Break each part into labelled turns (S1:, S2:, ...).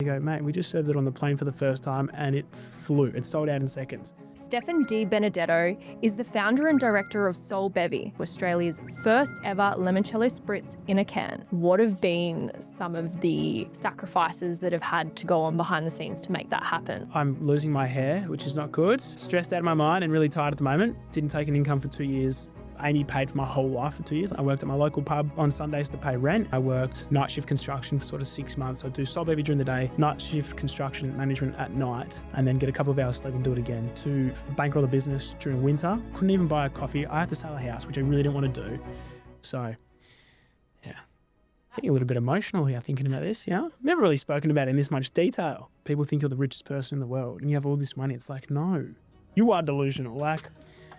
S1: You go, mate, we just served it on the plane for the first time and it flew. It sold out in seconds.
S2: Stefan Di Benedetto is the founder and director of Solbevi, Australia's first ever limoncello spritz in a can. What have been some of the sacrifices that have had to go on behind the scenes to make that happen?
S1: I'm losing my hair, which is not good. Stressed out of my mind and really tired at the moment. Didn't take an income for 2 years. Amy paid for my whole life for 2 years. I worked at my local pub on Sundays to pay rent. I worked night shift construction for sort of 6 months. I'd do Solbevi during the day, night shift construction management at night, and then get a couple of hours sleep and do it again. To bankroll the business during winter. Couldn't even buy a coffee. I had to sell a house, which I really didn't want to do. So, yeah. I think a little bit emotional here thinking about this, yeah? I've never really spoken about it in this much detail. People think you're the richest person in the world and you have all this money. It's like, no, you are delusional.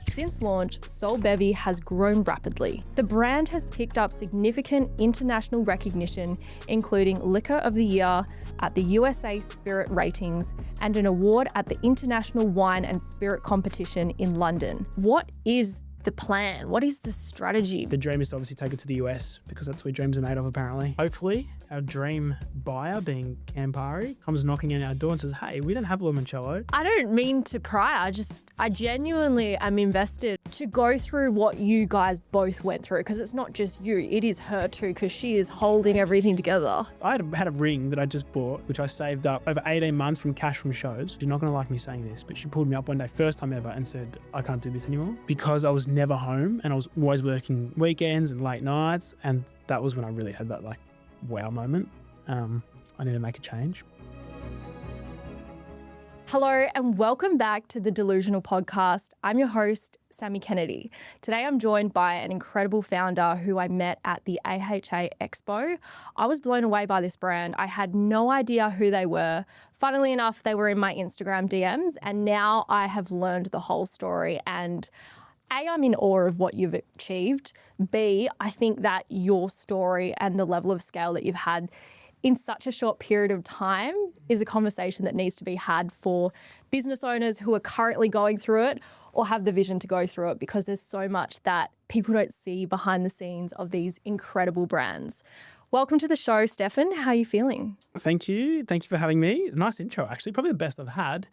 S2: Since launch, Solbevi has grown rapidly. The brand has picked up significant international recognition, including Liquor of the Year at the USA Spirit Ratings and an award at the International Wine and Spirit Competition in London. What is the plan? What is the strategy?
S1: The dream is to obviously take it to the US because that's where dreams are made of, apparently. Hopefully, our dream buyer, being Campari, comes knocking on our door and says, hey, we don't have limoncello.
S2: I don't mean to pry. I genuinely am invested to go through what you guys both went through, because it's not just you, it is her too, because she is holding everything together.
S1: I had a ring that I just bought, which I saved up over 18 months from cash from shows. She's not going to like me saying this, but she pulled me up one day, first time ever, and said, I can't do this anymore, because I was never home and I was always working weekends and late nights. And that was when I really had that wow moment. I need to make a change.
S2: Hello and welcome back to the Delusional podcast. I'm your host, Sammy Kennedy. Today I'm joined by an incredible founder who I met at the AHA Expo. I was blown away by this brand. I had no idea who they were. Funnily enough, they were in my Instagram DMs, and now I have learned the whole story. And A, I'm in awe of what you've achieved. B, I think that your story and the level of scale that you've had in such a short period of time is a conversation that needs to be had for business owners who are currently going through it or have the vision to go through it, because there's so much that people don't see behind the scenes of these incredible brands. Welcome to the show, Stefan. How are you feeling?
S1: Thank you. Thank you for having me. Nice intro, actually. Probably the best I've had.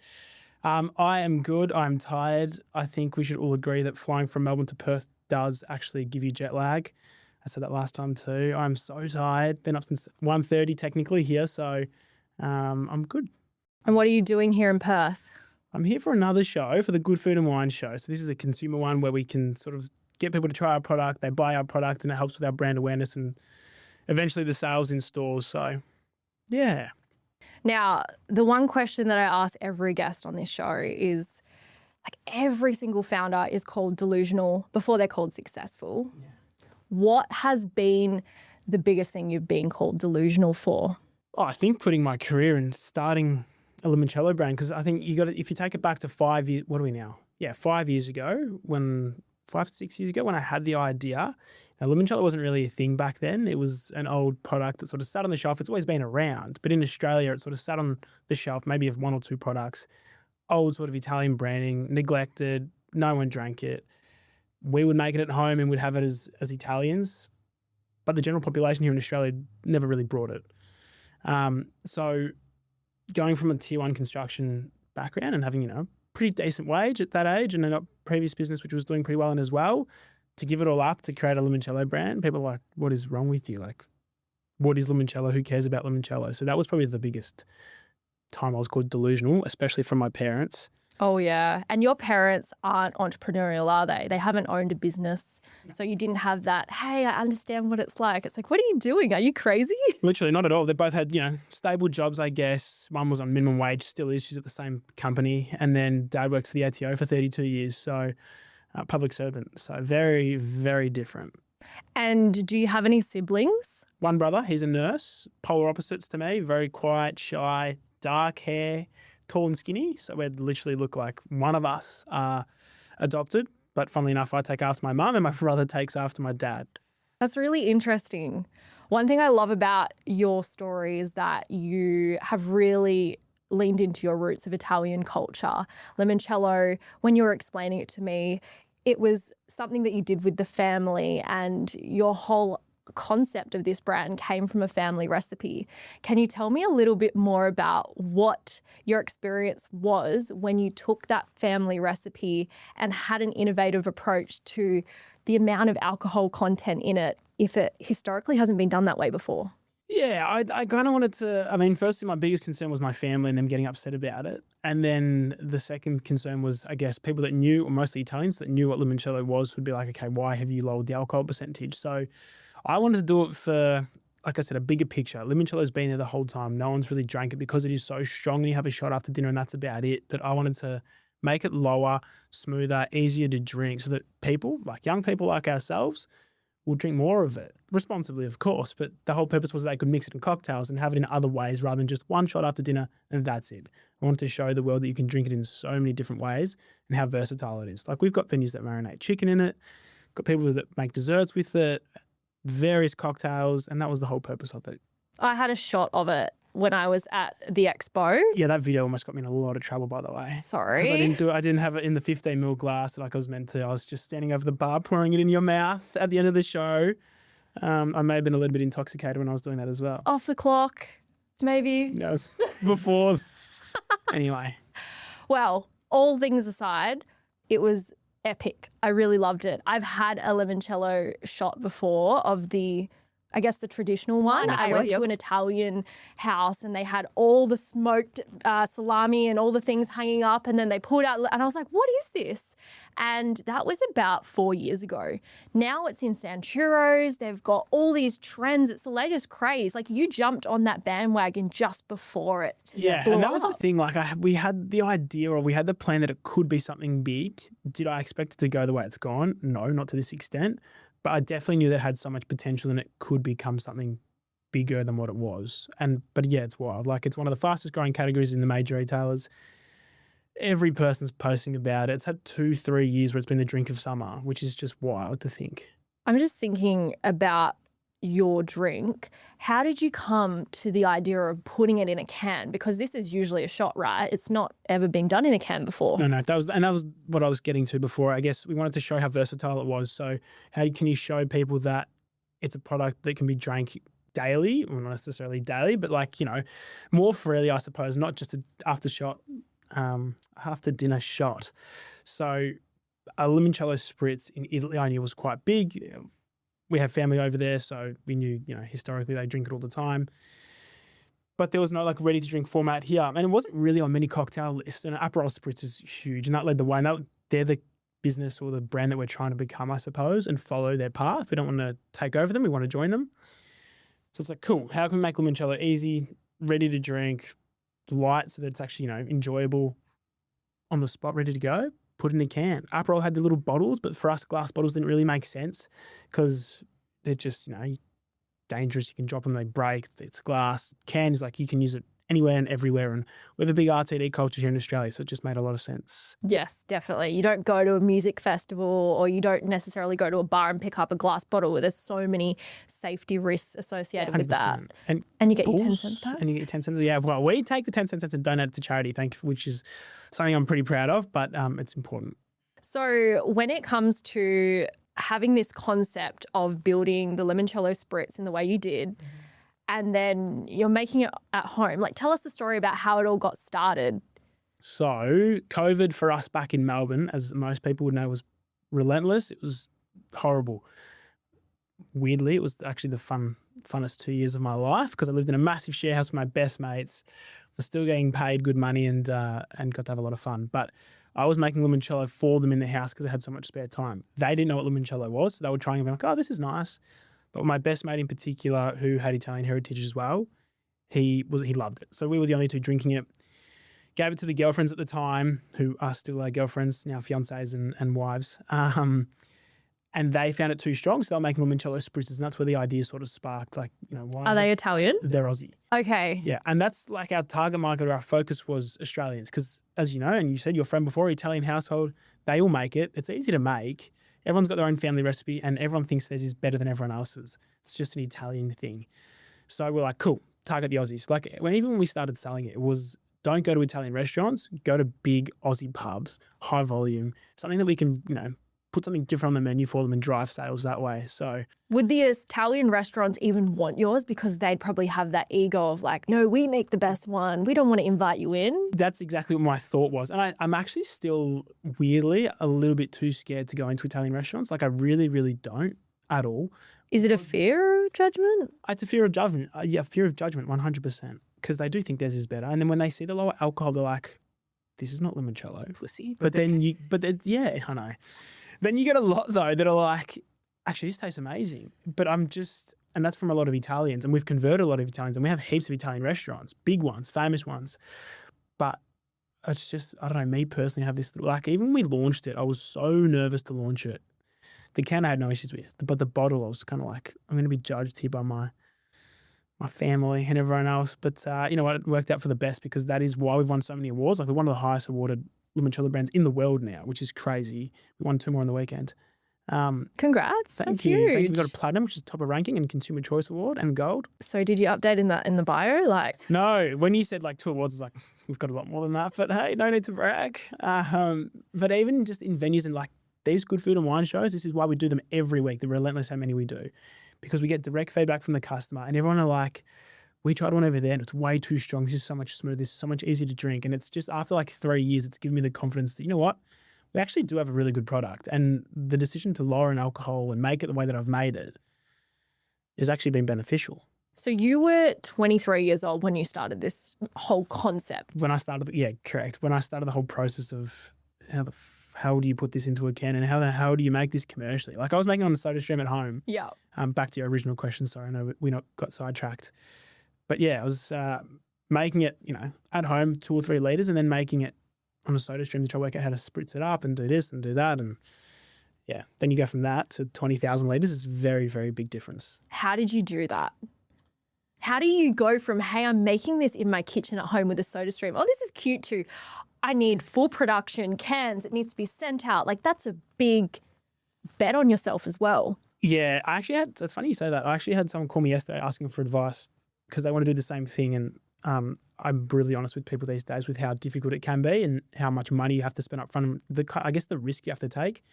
S1: I am good. I'm tired. I think we should all agree that flying from Melbourne to Perth does actually give you jet lag. I said that last time too. I'm so tired. Been up since 1:30 technically here, so I'm good.
S2: And what are you doing here in Perth?
S1: I'm here for another show, for the Good Food and Wine show. So this is a consumer one where we can sort of get people to try our product, they buy our product, and it helps with our brand awareness and eventually the sales in stores. So, yeah.
S2: Now, the one question that I ask every guest on this show is, every single founder is called delusional before they're called successful. Yeah. What has been the biggest thing you've been called delusional for?
S1: Oh, I think putting my career and starting a limoncello brand, because I think if you take it back to 5 years, what are we now? Yeah, 5 years ago, 5 to 6 years ago, when I had the idea. Now, limoncello wasn't really a thing back then. It was an old product that sort of sat on the shelf. It's always been around, but in Australia, it sort of sat on the shelf, maybe of one or two products. Old sort of Italian branding, neglected, no one drank it. We would make it at home and we'd have it as Italians, but the general population here in Australia never really brought it. So going from a tier one construction background and having, pretty decent wage at that age, and then a previous business which was doing pretty well in as well, to give it all up to create a limoncello brand, people are like, what is wrong with you? What is limoncello? Who cares about limoncello? So that was probably the biggest time I was called delusional, especially from my parents.
S2: Oh, yeah. And your parents aren't entrepreneurial, are they? They haven't owned a business. So you didn't have that, hey, I understand what it's like. It's like, what are you doing? Are you crazy?
S1: Literally, not at all. They both had, stable jobs, I guess. Mum was on minimum wage, still is. She's at the same company. And then Dad worked for the ATO for 32 years. So public servant. So very, very different.
S2: And do you have any siblings?
S1: One brother. He's a nurse. Polar opposites to me. Very quiet, shy, dark hair. Tall and skinny, so we'd literally look like one of us are adopted. But funnily enough, I take after my mum and my brother takes after my dad.
S2: That's really interesting. One thing I love about your story is that you have really leaned into your roots of Italian culture. Limoncello, when you were explaining it to me, it was something that you did with the family, and your whole concept of this brand came from a family recipe. Can you tell me a little bit more about what your experience was when you took that family recipe and had an innovative approach to the amount of alcohol content in it if it historically hasn't been done that way before?
S1: Yeah, I kind of wanted to, I mean, firstly, my biggest concern was my family and them getting upset about it. And then the second concern was, I guess, people that knew, or mostly Italians that knew what limoncello was would be like, okay, why have you lowered the alcohol percentage? So I wanted to do it for, like I said, a bigger picture. Limoncello's been there the whole time. No one's really drank it because it is so strong. You have a shot after dinner and that's about it. But I wanted to make it lower, smoother, easier to drink so that people, like young people like ourselves, will drink more of it, responsibly, of course, but the whole purpose was they could mix it in cocktails and have it in other ways rather than just one shot after dinner and that's it. I wanted to show the world that you can drink it in so many different ways and how versatile it is. Like we've got venues that marinate chicken in it, got people that make desserts with it, various cocktails, and that was the whole purpose of it.
S2: I had a shot of it when I was at the expo.
S1: Yeah, that video almost got me in a lot of trouble, by the way.
S2: Sorry.
S1: Because I didn't have it in the 15ml glass like I was meant to. I was just standing over the bar pouring it in your mouth at the end of the show. I may have been a little bit intoxicated when I was doing that as well.
S2: Off the clock, maybe.
S1: That was before. Anyway.
S2: Well, all things aside, it was epic. I really loved it. I've had a limoncello shot before of the traditional one. I went to an Italian house and they had all the smoked salami and all the things hanging up, and then they pulled out, and I was like, what is this? And that was about 4 years ago. Now it's in San Churros. They've got all these trends. It's the latest craze. Like you jumped on that bandwagon just before it.
S1: Yeah, and that was the thing. Like we had the idea, or we had the plan that it could be something big. Did I expect it to go the way it's gone? No, not to this extent. But I definitely knew that it had so much potential and it could become something bigger than what it was. But yeah, it's wild. Like it's one of the fastest growing categories in the major retailers. Every person's posting about it. It's had 2-3 years where it's been the drink of summer, which is just wild to think.
S2: I'm just thinking about your drink. How did you come to the idea of putting it in a can? Because this is usually a shot, right? It's not ever been done in a can before.
S1: No, that was what I was getting to before. I guess we wanted to show how versatile it was. So how can you show people that it's a product that can be drank daily, or not necessarily daily, but like, more freely, I suppose, not just an after dinner shot. So a limoncello spritz in Italy I knew was quite big. We have family over there, so we knew, historically they drink it all the time. But there was no like ready to drink format here. And it wasn't really on many cocktail lists. And Aperol Spritz is huge, and that led the way. And they're the business or the brand that we're trying to become, I suppose, and follow their path. We don't want to take over them. We want to join them. So it's like, cool. How can we make limoncello easy, ready to drink, light, so that it's actually, enjoyable, on the spot, ready to go? Put in a can. Aperol had the little bottles, but for us, glass bottles didn't really make sense because they're just, dangerous. You can drop them, they break. It's glass. Can is like you can use it anywhere and everywhere. And we have a big RTD culture here in Australia, so it just made a lot of sense.
S2: Yes, definitely. You don't go to a music festival or you don't necessarily go to a bar and pick up a glass bottle where there's so many safety risks associated with that. And you get your 10 cents back?
S1: And you get your 10 cents. Yeah, well, we take the 10 cents and donate it to charity, which is something I'm pretty proud of, but it's important.
S2: So when it comes to having this concept of building the limoncello spritz in the way you did, and then you're making it at home, like tell us the story about how it all got started.
S1: So COVID for us back in Melbourne, as most people would know, was relentless. It was horrible. Weirdly, it was actually the funnest 2 years of my life because I lived in a massive share house with my best mates. Was still getting paid good money and got to have a lot of fun. But I was making limoncello for them in the house because I had so much spare time. They didn't know what limoncello was, so they were trying and be like, oh, this is nice. But my best mate in particular, who had Italian heritage as well, he loved it. So we were the only two drinking it. Gave it to the girlfriends at the time, who are still our girlfriends, now fiancés and wives. And they found it too strong, so they were making limoncello spritzes, and that's where the idea sort of sparked. Like, why?
S2: Are they Italian?
S1: They're Aussie.
S2: Okay.
S1: Yeah, and that's like our target market, or our focus was Australians, because as you know, and you said your friend before, Italian household, they all make it. It's easy to make. Everyone's got their own family recipe, and everyone thinks theirs is better than everyone else's. It's just an Italian thing. So we're like, cool, target the Aussies. Like even when we started selling it, it was don't go to Italian restaurants, go to big Aussie pubs, high volume, something that we can, put something different on the menu for them and drive sales that way. So
S2: Would the Italian restaurants even want yours because they'd probably have that ego of like, no, we make the best one. We don't want to invite you in.
S1: that's exactly what my thought was. And I'm actually still weirdly a little bit too scared to go into Italian restaurants. Like I really, really don't at all.
S2: Is it a fear of judgment?
S1: It's a fear of judgment. Yeah, fear of judgment, 100%. Because they do think theirs is better. And then when they see the lower alcohol, they're like, this is not limoncello. Pussy. Yeah, I know. Then you get a lot though that are like, actually, this tastes amazing. But and that's from a lot of Italians. And we've converted a lot of Italians and we have heaps of Italian restaurants, big ones, famous ones. But it's just, I don't know, me personally have this, like even when we launched it, I was so nervous to launch it. The can I had no issues with, but the bottle I was kind of like, I'm going to be judged here by my family and everyone else. But you know what, it worked out for the best because that is why we've won so many awards. Like we're one of the highest awarded limoncello brands in the world now, which is crazy. We won 2 more on the weekend.
S2: Congrats.
S1: Thank
S2: That's
S1: you.
S2: huge.
S1: Thank you. We got a platinum, which is top of ranking, and Consumer Choice Award and gold.
S2: So did you update in the bio? Like,
S1: No, when you said like 2 awards, it's like, we've got a lot more than that. But hey, no need to brag. But even just in venues and like these good food and wine shows, this is why we do them every week, the relentless how many we do. Because we get direct feedback from the customer and everyone are like, we tried one over there and it's way too strong. This is so much smoother. This is so much easier to drink. And it's just after like 3 years, it's given me the confidence that, you know what? We actually do have a really good product. And the decision to lower in alcohol and make it the way that I've made it has actually been beneficial.
S2: so you were 23 years old when you started this whole concept.
S1: When I started, yeah, correct. When I started the whole process of how do you put this into a can and how the hell do you make this commercially? Like I was making on the soda stream at home.
S2: Yeah.
S1: Back to your original question. Sorry, I know we got sidetracked. But yeah, I was making it, you know, at home 2 or 3 liters and then making it on a soda stream to try to work out how to spritz it up and do this and do that. And yeah, then you go from that to 20,000 liters. It's a very, very big difference.
S2: How did you do that? How do you go from, hey, I'm making this in my kitchen at home with a soda stream. Oh, this is cute too. I need full production cans. It needs to be sent out. Like that's a big bet on yourself as well.
S1: Yeah, I actually had, it's funny you say that. I actually had someone call me yesterday asking for advice because they want to do the same thing. And I'm brutally honest with people these days with how difficult it can be and how much money you have to spend up front. I guess the risk you have to take.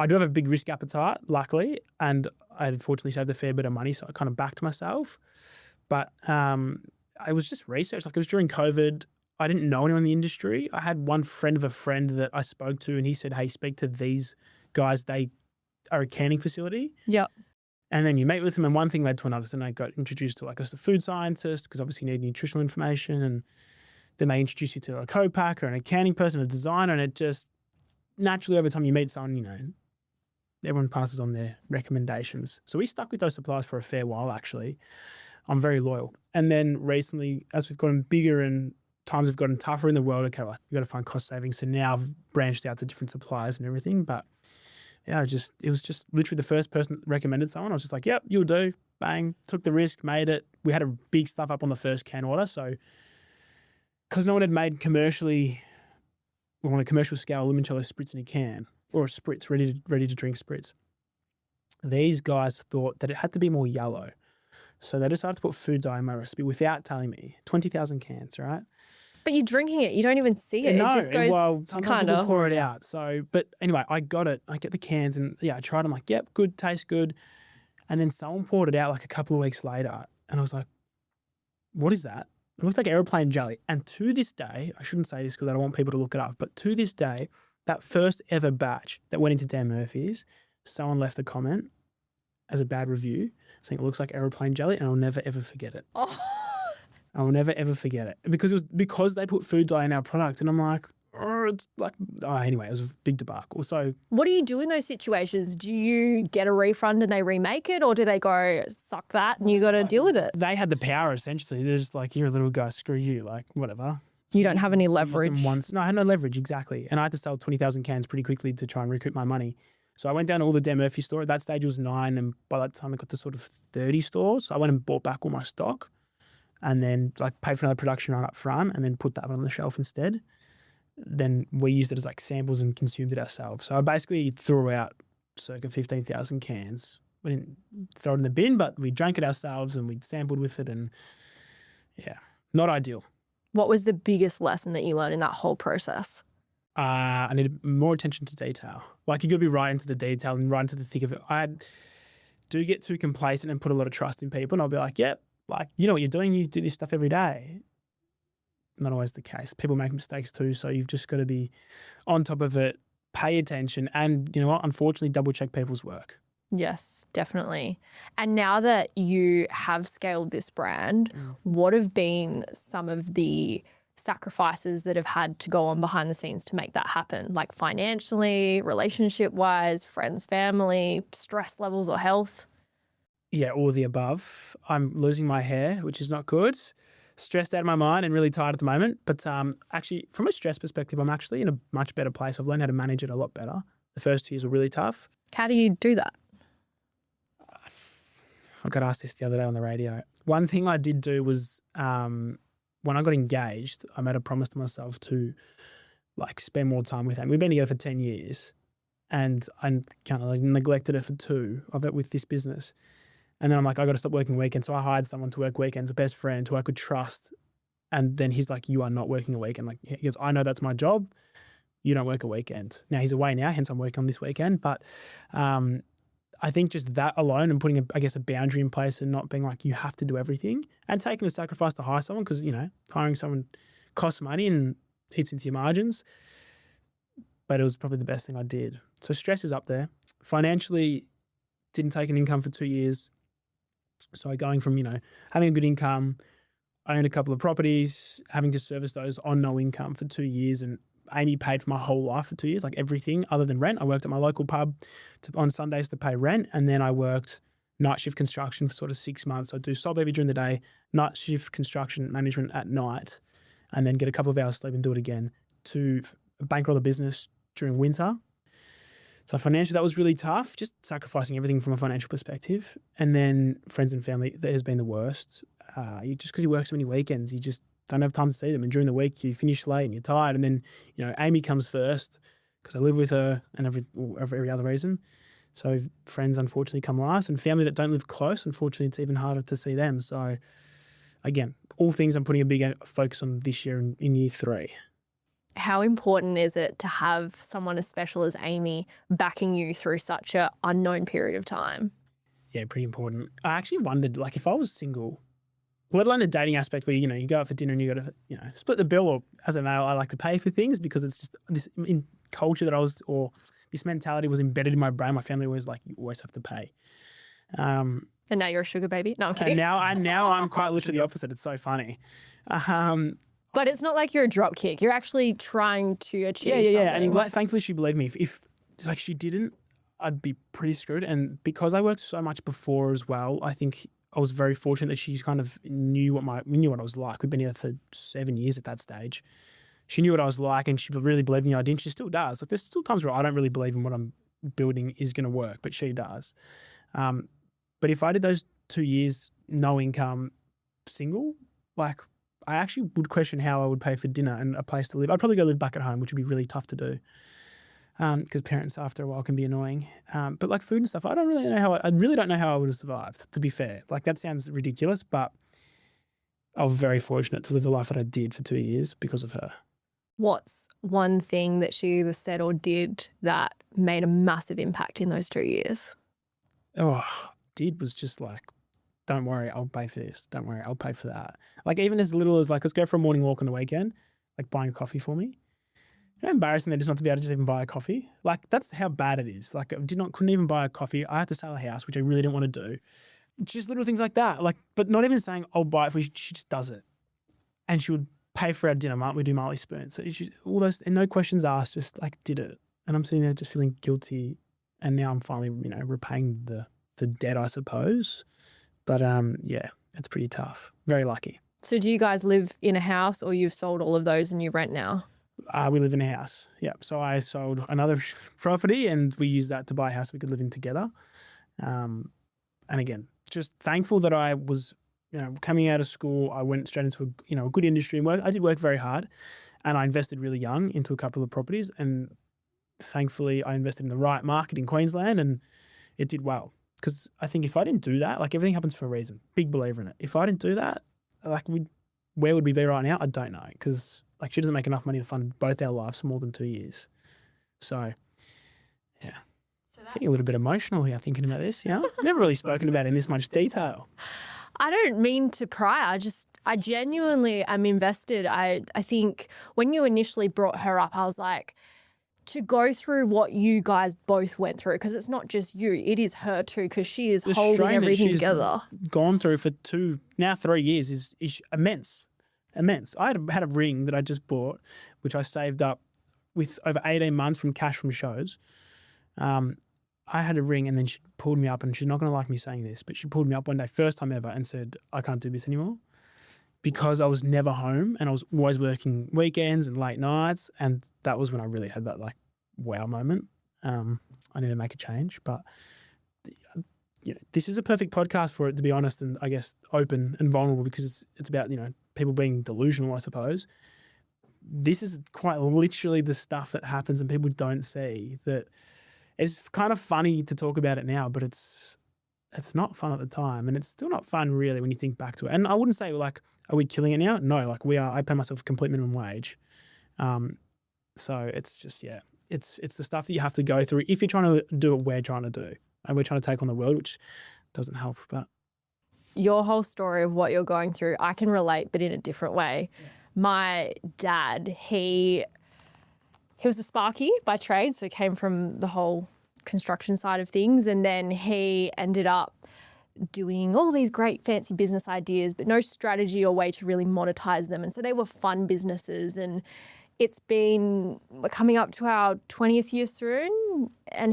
S1: I do have a big risk appetite, luckily, and I unfortunately saved a fair bit of money, so I kind of backed myself. But I was just research. Like it was during COVID. I didn't know anyone in the industry. I had one friend of a friend that I spoke to and he said, hey, speak to these guys. They are a canning facility.
S2: Yep.
S1: And then you meet with them and one thing led to another. So then I got introduced to like a food scientist because obviously you need nutritional information. And then they introduce you to a co-packer and a canning person, a designer. And it just naturally over time you meet someone, you know, everyone passes on their recommendations. So we stuck with those suppliers for a fair while actually. I'm very loyal. And then recently as we've gotten bigger and times have gotten tougher in the world, okay, like, we've got to find cost savings. So now I've branched out to different suppliers and everything. But yeah, it was just literally the first person that recommended someone. I was just like, yep, you'll do. Bang, took the risk, made it. We had a big stuff up on the first can order. So because no one had made commercially, well, on a commercial scale, limoncello spritz in a can or a spritz, ready to drink spritz. These guys thought that it had to be more yellow. So they decided to put food dye in my recipe without telling me. 20,000 cans, right?
S2: But you're drinking it. You don't even see it.
S1: No,
S2: It just goes
S1: well, sometimes
S2: kind
S1: we'll
S2: of.
S1: pour it out. So, but anyway, I got it. I get the cans and yeah, I tried them like, yep, good, tastes good. And then someone poured it out like a couple of weeks later and I was like, what is that? It looks like aeroplane jelly. And to this day, I shouldn't say this because I don't want people to look it up, but to this day, that first ever batch that went into Dan Murphy's, someone left a comment as a bad review saying it looks like aeroplane jelly and I'll never ever forget it.
S2: Oh.
S1: I will never ever forget it because they put food dye in our product and I'm like, anyway, it was a big debacle. So
S2: What do you do in those situations? Do you get a refund and they remake it, or do they go, suck that and you got to deal with it?
S1: they had the power essentially. They're just like, you're a little guy, screw you, like whatever.
S2: You don't have any leverage.
S1: No, I had no leverage, exactly. And I had to sell 20,000 cans pretty quickly to try and recoup my money. So I went down to all the Dan Murphy store. At that stage it was 9 and by that time I got to sort of 30 stores. So I went and bought back all my stock and then like paid for another production run up front and then put that on the shelf instead. Then we used it as like samples and consumed it ourselves. So I basically threw out circa 15,000 cans. We didn't throw it in the bin, but we drank it ourselves and we sampled with it and yeah, not ideal.
S2: What was the biggest lesson that you learned in that whole process?
S1: I needed more attention to detail. Like you got to be right into the detail and right into the thick of it. I do get too complacent and put a lot of trust in people, and I'll be like, yep, like you know what you're doing. You do this stuff every day. Not always the case. People make mistakes too, so you've just got to be on top of it, pay attention, and you know what? Unfortunately, double check people's work.
S2: Yes, definitely. And now that you have scaled this brand, what have been some of the sacrifices that have had to go on behind the scenes to make that happen? Like financially, relationship-wise, friends, family, stress levels or health?
S1: Yeah, all of the above. I'm losing my hair, which is not good. Stressed out of my mind and really tired at the moment. But actually, from a stress perspective, I'm actually in a much better place. I've learned how to manage it a lot better. The first 2 years were really tough.
S2: How do you do that?
S1: I got asked this the other day on the radio. One thing I did do was when I got engaged, I made a promise to myself to like spend more time with him. We've been together for 10 years and I kind of like neglected it for 2 of it with this business. And then I'm like, I got to stop working weekends. So I hired someone to work weekends, a best friend who I could trust. And then he's like, you are not working a weekend. Like he goes, I know that's my job. You don't work a weekend. Now he's away now, hence I'm working on this weekend. But I think just that alone and putting, a boundary in place and not being like, you have to do everything and taking the sacrifice to hire someone because, you know, hiring someone costs money and eats into your margins. But it was probably the best thing I did. So stress is up there. Financially, didn't take an income for 2 years. So going from, you know, having a good income, I owned a couple of properties, having to service those on no income for 2 years, and Amy paid for my whole life for 2 years, like everything other than rent. I worked at my local pub on Sundays to pay rent, and then I worked night shift construction for sort of 6 months. I'd do Solbevi during the day, night shift construction management at night, and then get a couple of hours sleep and do it again to bankroll the business during winter. So financially, that was really tough, just sacrificing everything from a financial perspective. And then friends and family, that has been the worst. Just because you work so many weekends, you just don't have time to see them. And during the week, you finish late and you're tired. And then, you know, Amy comes first because I live with her and every other reason. So friends, unfortunately, come last. And family that don't live close, unfortunately, it's even harder to see them. So again, all things I'm putting a big focus on this year in year 3.
S2: How important is it to have someone as special as Amy backing you through such an unknown period of time?
S1: Yeah, pretty important. I actually wondered, like, if I was single, let alone the dating aspect where, you know, you go out for dinner and you got to, you know, split the bill, or as a male, I like to pay for things because it's just this in culture that or this mentality was embedded in my brain. My family was like, you always have to pay.
S2: And now you're a sugar baby? No, I'm kidding.
S1: And now I'm quite literally the opposite. It's so funny.
S2: But it's not like you're a drop kick. You're actually trying to achieve something.
S1: Yeah. And like, thankfully she believed me. If like she didn't, I'd be pretty screwed. And because I worked so much before as well, I think I was very fortunate that she kind of knew what I was like. We've been here for 7 years at that stage. She knew what I was like and she really believed in the idea, and she still does. Like there's still times where I don't really believe in what I'm building is going to work, but she does. But if I did those 2 years, no income, single, like I actually would question how I would pay for dinner and a place to live. I'd probably go live back at home, which would be really tough to do because parents after a while can be annoying. But like food and stuff, I really don't know how I would have survived, to be fair. Like that sounds ridiculous, but I was very fortunate to live the life that I did for 2 years because of her.
S2: What's one thing that she either said or did that made a massive impact in those 2 years?
S1: Was just like, don't worry, I'll pay for this. Don't worry, I'll pay for that. Like even as little as like, let's go for a morning walk on the weekend, like buying a coffee for me. You know, embarrassing that just not to be able to just even buy a coffee. Like that's how bad it is. Like I couldn't even buy a coffee. I had to sell a house, which I really didn't want to do. Just little things like that. Like, but not even saying I'll buy it for you. She just does it, and she would pay for our dinner. We do Marley Spoon. So all those and no questions asked, just like did it. And I'm sitting there just feeling guilty. And now I'm finally, you know, repaying the debt, I suppose. But yeah, it's pretty tough. Very lucky.
S2: So do you guys live in a house or you've sold all of those and you rent now?
S1: We live in a house. Yeah. So I sold another property and we used that to buy a house we could live in together. And again, just thankful that I was, you know, coming out of school, I went straight into a good industry and work. I did work very hard and I invested really young into a couple of properties, and thankfully I invested in the right market in Queensland and it did well. Because I think if I didn't do that, like everything happens for a reason. Big believer in it. If I didn't do that, like where would we be right now? I don't know. Because like she doesn't make enough money to fund both our lives for more than 2 years. So, yeah. Getting a little bit emotional here thinking about this, I've never really spoken about it in this much detail.
S2: I don't mean to pry. I genuinely am invested. I think when you initially brought her up, I was like, to go through what you guys both went through, because it's not just you, it is her too, because she is holding everything together.
S1: Gone through for 3 years is immense. I had a ring that I just bought, which I saved up with over 18 months from cash from shows. I had a ring and then she pulled me up, and she's not going to like me saying this, but she pulled me up one day, first time ever, and said, I can't do this anymore, because I was never home and I was always working weekends and late nights. And that was when I really had that like wow moment. I need to make a change, but this is a perfect podcast for it, to be honest, and I guess open and vulnerable, because it's about, people being delusional, I suppose. This is quite literally the stuff that happens and people don't see. That it's kind of funny to talk about it now, but it's not fun at the time, and it's still not fun really when you think back to it. And I wouldn't say like, are we killing it now? No, like we are. I pay myself a complete minimum wage. So it's just, it's the stuff that you have to go through if you're trying to do what we're trying to do, and we're trying to take on the world, which doesn't help. But
S2: your whole story of what you're going through, I can relate, but in a different way. Yeah. My dad, he was a sparky by trade, so he came from the whole construction side of things, and then he ended up doing all these great fancy business ideas, but no strategy or way to really monetize them. And so they were fun businesses, and we're coming up to our 20th year soon, and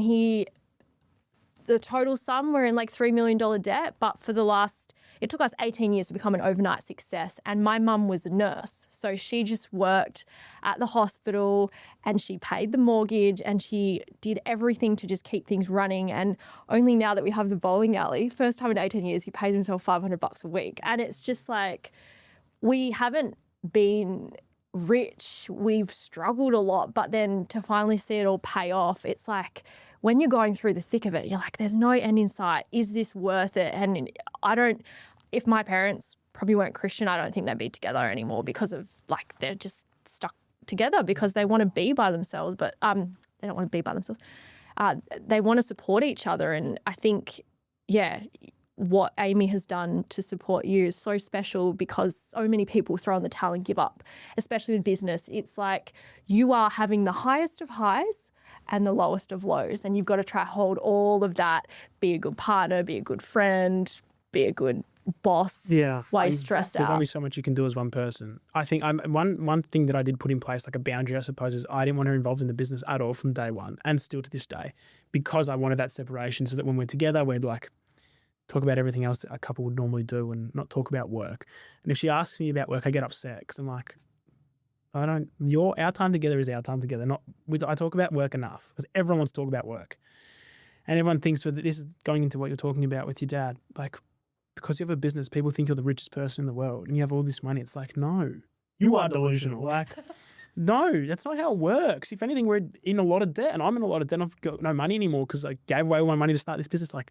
S2: the total sum, we're in like $3 million debt, but it took us 18 years to become an overnight success. And my mum was a nurse, so she just worked at the hospital and she paid the mortgage and she did everything to just keep things running. And only now that we have the bowling alley, first time in 18 years, he pays himself $500 a week. And it's just like, we haven't been rich, we've struggled a lot, but then to finally see it all pay off, it's like, when you're going through the thick of it, you're like, there's no end in sight. Is this worth it? And if my parents probably weren't Christian, I don't think they'd be together anymore, because of like, they're just stuck together because they want to be by themselves, but they don't want to be by themselves. They want to support each other. And I think, what Amy has done to support you is so special, because so many people throw in the towel and give up, especially with business. It's like you are having the highest of highs and the lowest of lows, and you've got to try to hold all of that, be a good partner, be a good friend, be a good boss while you're stressed out.
S1: There's only so much you can do as one person. I think one thing that I did put in place, like a boundary, I suppose, is I didn't want her involved in the business at all from day one, and still to this day, because I wanted that separation, so that when we're together, we'd like talk about everything else that a couple would normally do and not talk about work. And if she asks me about work, I get upset, because I'm like, our time together is our time together. I talk about work enough, because everyone wants to talk about work. And everyone thinks that this is going into what you're talking about with your dad. Like, because you have a business, people think you're the richest person in the world and you have all this money. It's like, no, you are delusional. Like, no, that's not how it works. If anything, we're in a lot of debt, and I'm in a lot of debt. I've got no money anymore because I gave away all my money to start this business. Like,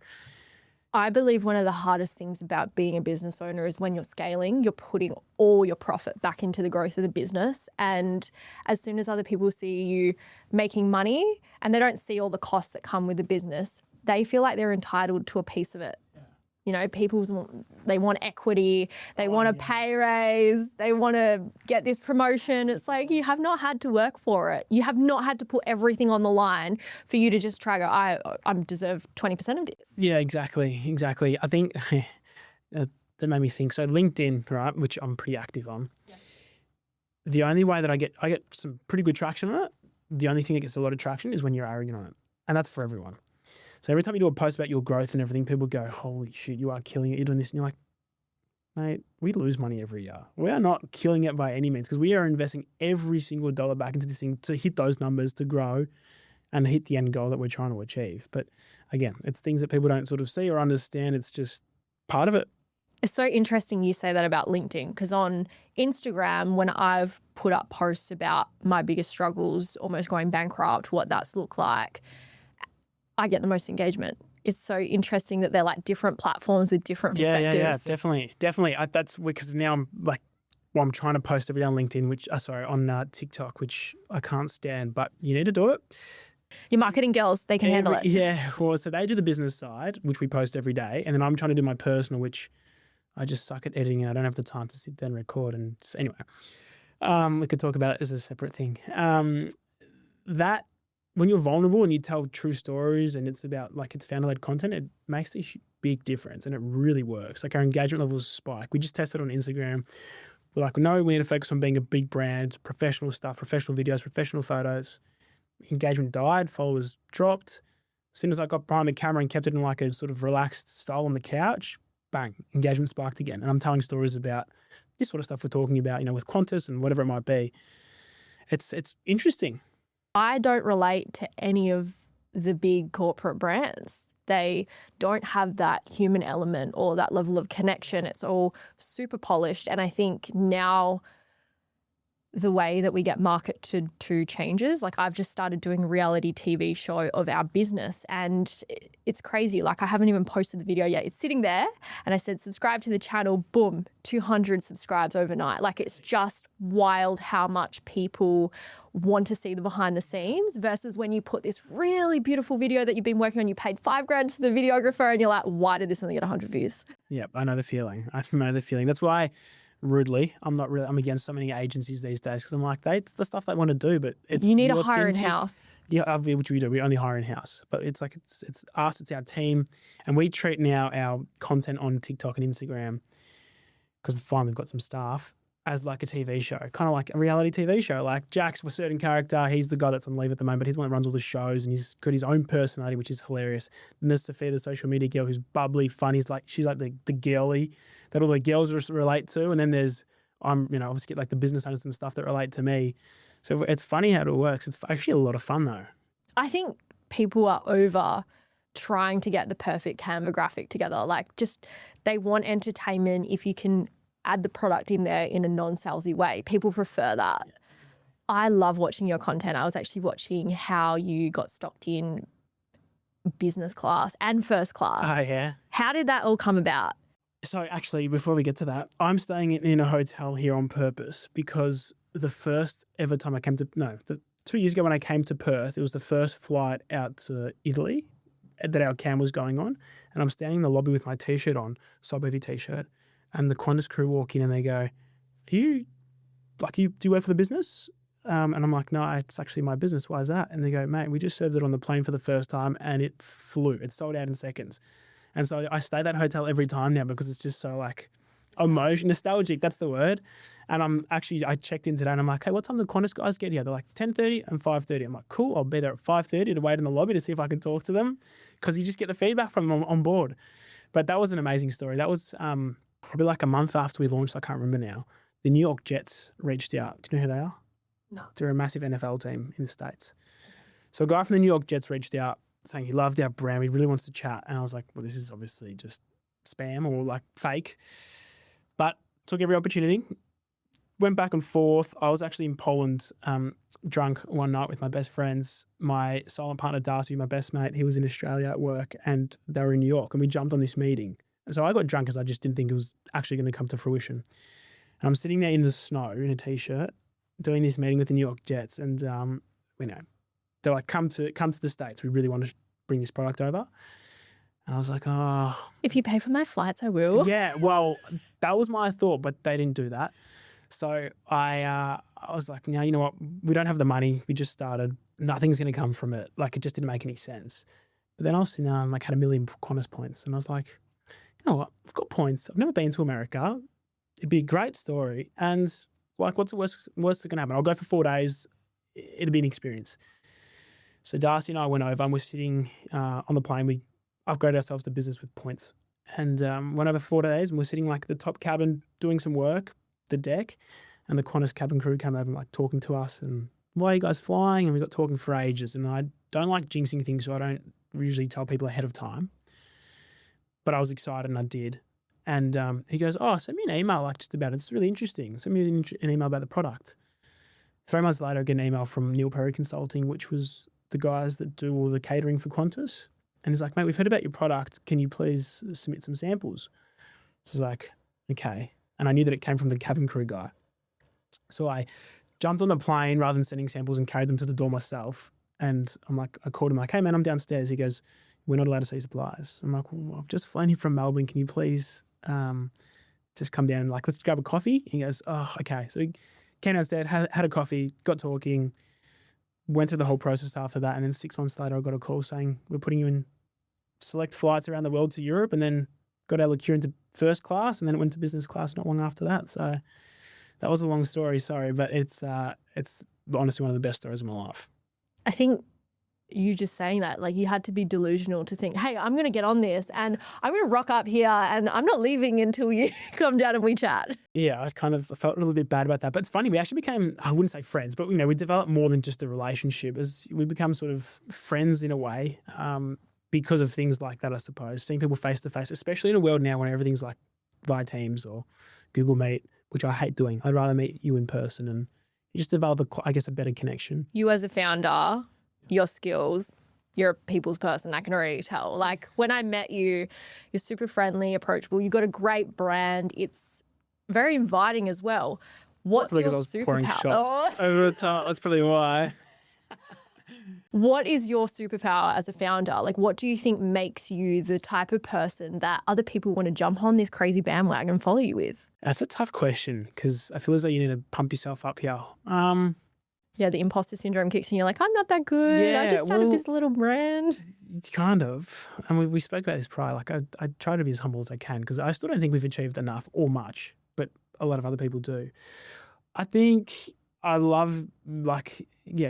S2: I believe one of the hardest things about being a business owner is when you're scaling, you're putting all your profit back into the growth of the business. And as soon as other people see you making money and they don't see all the costs that come with the business, they feel like they're entitled to a piece of it. They want equity, they want a pay raise, they want to get this promotion. It's like, you have not had to work for it. You have not had to put everything on the line for you to just try go, I deserve 20% of this.
S1: Yeah, exactly. I think that made me think. So LinkedIn, right, which I'm pretty active on. Yeah. The only way that I get some pretty good traction on it, the only thing that gets a lot of traction is when you're arrogant on it. And that's for everyone. So every time you do a post about your growth and everything, people go, holy shit, you are killing it. You're doing this. And you're like, mate, we lose money every year. We are not killing it by any means, because we are investing every single dollar back into this thing to hit those numbers, to grow and hit the end goal that we're trying to achieve. But again, it's things that people don't sort of see or understand. It's just part of it.
S2: It's so interesting you say that about LinkedIn, because on Instagram, when I've put up posts about my biggest struggles, almost going bankrupt, what that's looked like, I get the most engagement. It's so interesting that they're like different platforms with different perspectives.
S1: Yeah, definitely. That's because now I'm like well, I'm trying to post every day on LinkedIn, on TikTok, which I can't stand, but you need to do it.
S2: Your marketing girls, they can handle it.
S1: Yeah. Well, so they do the business side, which we post every day. And then I'm trying to do my personal, which I just suck at editing and I don't have the time to sit there and record. And so anyway, we could talk about it as a separate thing. That when you're vulnerable and you tell true stories and it's about like it's founder-led content, it makes a big difference and it really works. Like our engagement levels spike. We just tested on Instagram. We're like, no, we need to focus on being a big brand, professional stuff, professional videos, professional photos. Engagement died, followers dropped. As soon as I got behind the camera and kept it in like a sort of relaxed style on the couch, bang, engagement spiked again. And I'm telling stories about this sort of stuff we're talking about, with Qantas and whatever it might be. It's interesting.
S2: I don't relate to any of the big corporate brands. They don't have that human element or that level of connection. It's all super polished. And I think now the way that we get marketed to changes. Like I've just started doing a reality TV show of our business and it's crazy. Like I haven't even posted the video yet. It's sitting there and I said, subscribe to the channel, boom, 200 subscribes overnight. Like it's just wild how much people want to see the behind the scenes versus when you put this really beautiful video that you've been working on, you paid $5,000 to the videographer and you're like, why did this only get 100 views?
S1: Yep, I know the feeling. That's why rudely, I'm against so many agencies these days because I'm like, it's the stuff they want to do, but it's
S2: you need to hire in-house.
S1: Yeah, which we do. We only hire in-house, but it's like it's us, it's our team, and we treat now our content on TikTok and Instagram because finally we've got some staff as like a TV show, kind of like a reality TV show. Like Jack's a certain character, he's the guy that's on leave at the moment, but he's the one that runs all the shows and he's got his own personality, which is hilarious. And there's Sophia, the social media girl, who's bubbly, fun. She's like the girly that all the girls relate to. And then there's, obviously like the business owners and stuff that relate to me. So it's funny how it works. It's actually a lot of fun though.
S2: I think people are over trying to get the perfect Canva graphic together. Like just, they want entertainment if you can add the product in there in a non-salesy way. People prefer that. Yeah. I love watching your content. I was actually watching how you got stocked in business class and first class.
S1: Oh, yeah.
S2: How did that all come about?
S1: So actually, before we get to that, I'm staying in a hotel here on purpose because the first ever time 2 years ago when I came to Perth, it was the first flight out to Italy that our cam was going on. And I'm standing in the lobby with my T-shirt on, Solbevi T-shirt. And the Qantas crew walk in and they go, do you work for the business? And I'm like, no, it's actually my business. Why is that? And they go, mate, we just served it on the plane for the first time and it flew. It sold out in seconds. And so I stay at that hotel every time now because it's just so like nostalgic, that's the word. And I checked in today and I'm like, hey, what time do the Qantas guys get here? They're like 10:30 and 5:30. I'm like, cool, I'll be there at 5:30 to wait in the lobby to see if I can talk to them because you just get the feedback from them on board. But that was an amazing story. That was probably like a month after we launched, I can't remember now, the New York Jets reached out. Do you know who they are?
S2: No.
S1: They're a massive NFL team in the States. So a guy from the New York Jets reached out saying he loved our brand. He really wants to chat. And I was like, well, this is obviously just spam or like fake. But took every opportunity, went back and forth. I was actually in Poland drunk one night with my best friends. My silent partner, Darcy, my best mate, he was in Australia at work and they were in New York and we jumped on this meeting. So I got drunk because I just didn't think it was actually going to come to fruition. And I'm sitting there in the snow in a T-shirt doing this meeting with the New York Jets and, they're like, come to the States. We really want to bring this product over. And I was like, oh.
S2: If you pay for my flights, I will.
S1: Yeah, well, that was my thought, but they didn't do that. So I was like, you know what? We don't have the money. We just started. Nothing's going to come from it. Like, it just didn't make any sense. But then I was sitting there and had 1 million Qantas points. And I was like, you know what? I've got points. I've never been to America. It'd be a great story. And what's the worst that can happen? I'll go for 4 days. It'd be an experience. So Darcy and I went over and we're sitting on the plane. We upgraded ourselves to business with points and went over 4 days and we're sitting like the top cabin doing some work, the deck, and the Qantas cabin crew came over and talking to us and why are you guys flying? And we got talking for ages and I don't like jinxing things, so I don't usually tell people ahead of time. But I was excited and I did. And he goes, oh, send me an email just about it. It's really interesting. Send me an email about the product. 3 months later, I get an email from Neil Perry Consulting, which was the guys that do all the catering for Qantas. And he's like, mate, we've heard about your product. Can you please submit some samples? So I was like, okay. And I knew that it came from the cabin crew guy. So I jumped on the plane rather than sending samples and carried them to the door myself. And I called him like, hey man, I'm downstairs. He goes, we're not allowed to see suppliers. I'm like, well, I've just flown here from Melbourne. Can you please just come down and like, let's grab a coffee? He goes, oh, okay. So he came downstairs, had a coffee, got talking, went through the whole process after that. And then 6 months later, I got a call saying, we're putting you in select flights around the world to Europe, and then got our liqueur into first class, and then it went to business class not long after that. So that was a long story, sorry, but it's honestly one of the best stories of my life.
S2: I think you just saying that, like you had to be delusional to think, hey, I'm going to get on this and I'm going to rock up here and I'm not leaving until you come down and we chat.
S1: Yeah, I felt a little bit bad about that. But it's funny, we actually became, I wouldn't say friends, but we developed more than just a relationship. As we become sort of friends in a way because of things like that, I suppose. Seeing people face to face, especially in a world now where everything's like via Teams or Google Meet, which I hate doing. I'd rather meet you in person and you just develop, a better connection.
S2: You as a founder, your skills, you're a people's person, I can already tell. Like when I met you, you're super friendly, approachable. You've got a great brand. It's very inviting as well. What's your superpower?
S1: Pouring shots over the top. That's probably why.
S2: What is your superpower as a founder? Like what do you think makes you the type of person that other people want to jump on this crazy bandwagon and follow you with?
S1: That's a tough question because I feel as though you need to pump yourself up here.
S2: Yeah, the imposter syndrome kicks in. You're like, I'm not that good.
S1: Yeah,
S2: I just started this little brand.
S1: Kind of. And we spoke about this prior. Like I try to be as humble as I can because I still don't think we've achieved enough or much, but a lot of other people do. I think I love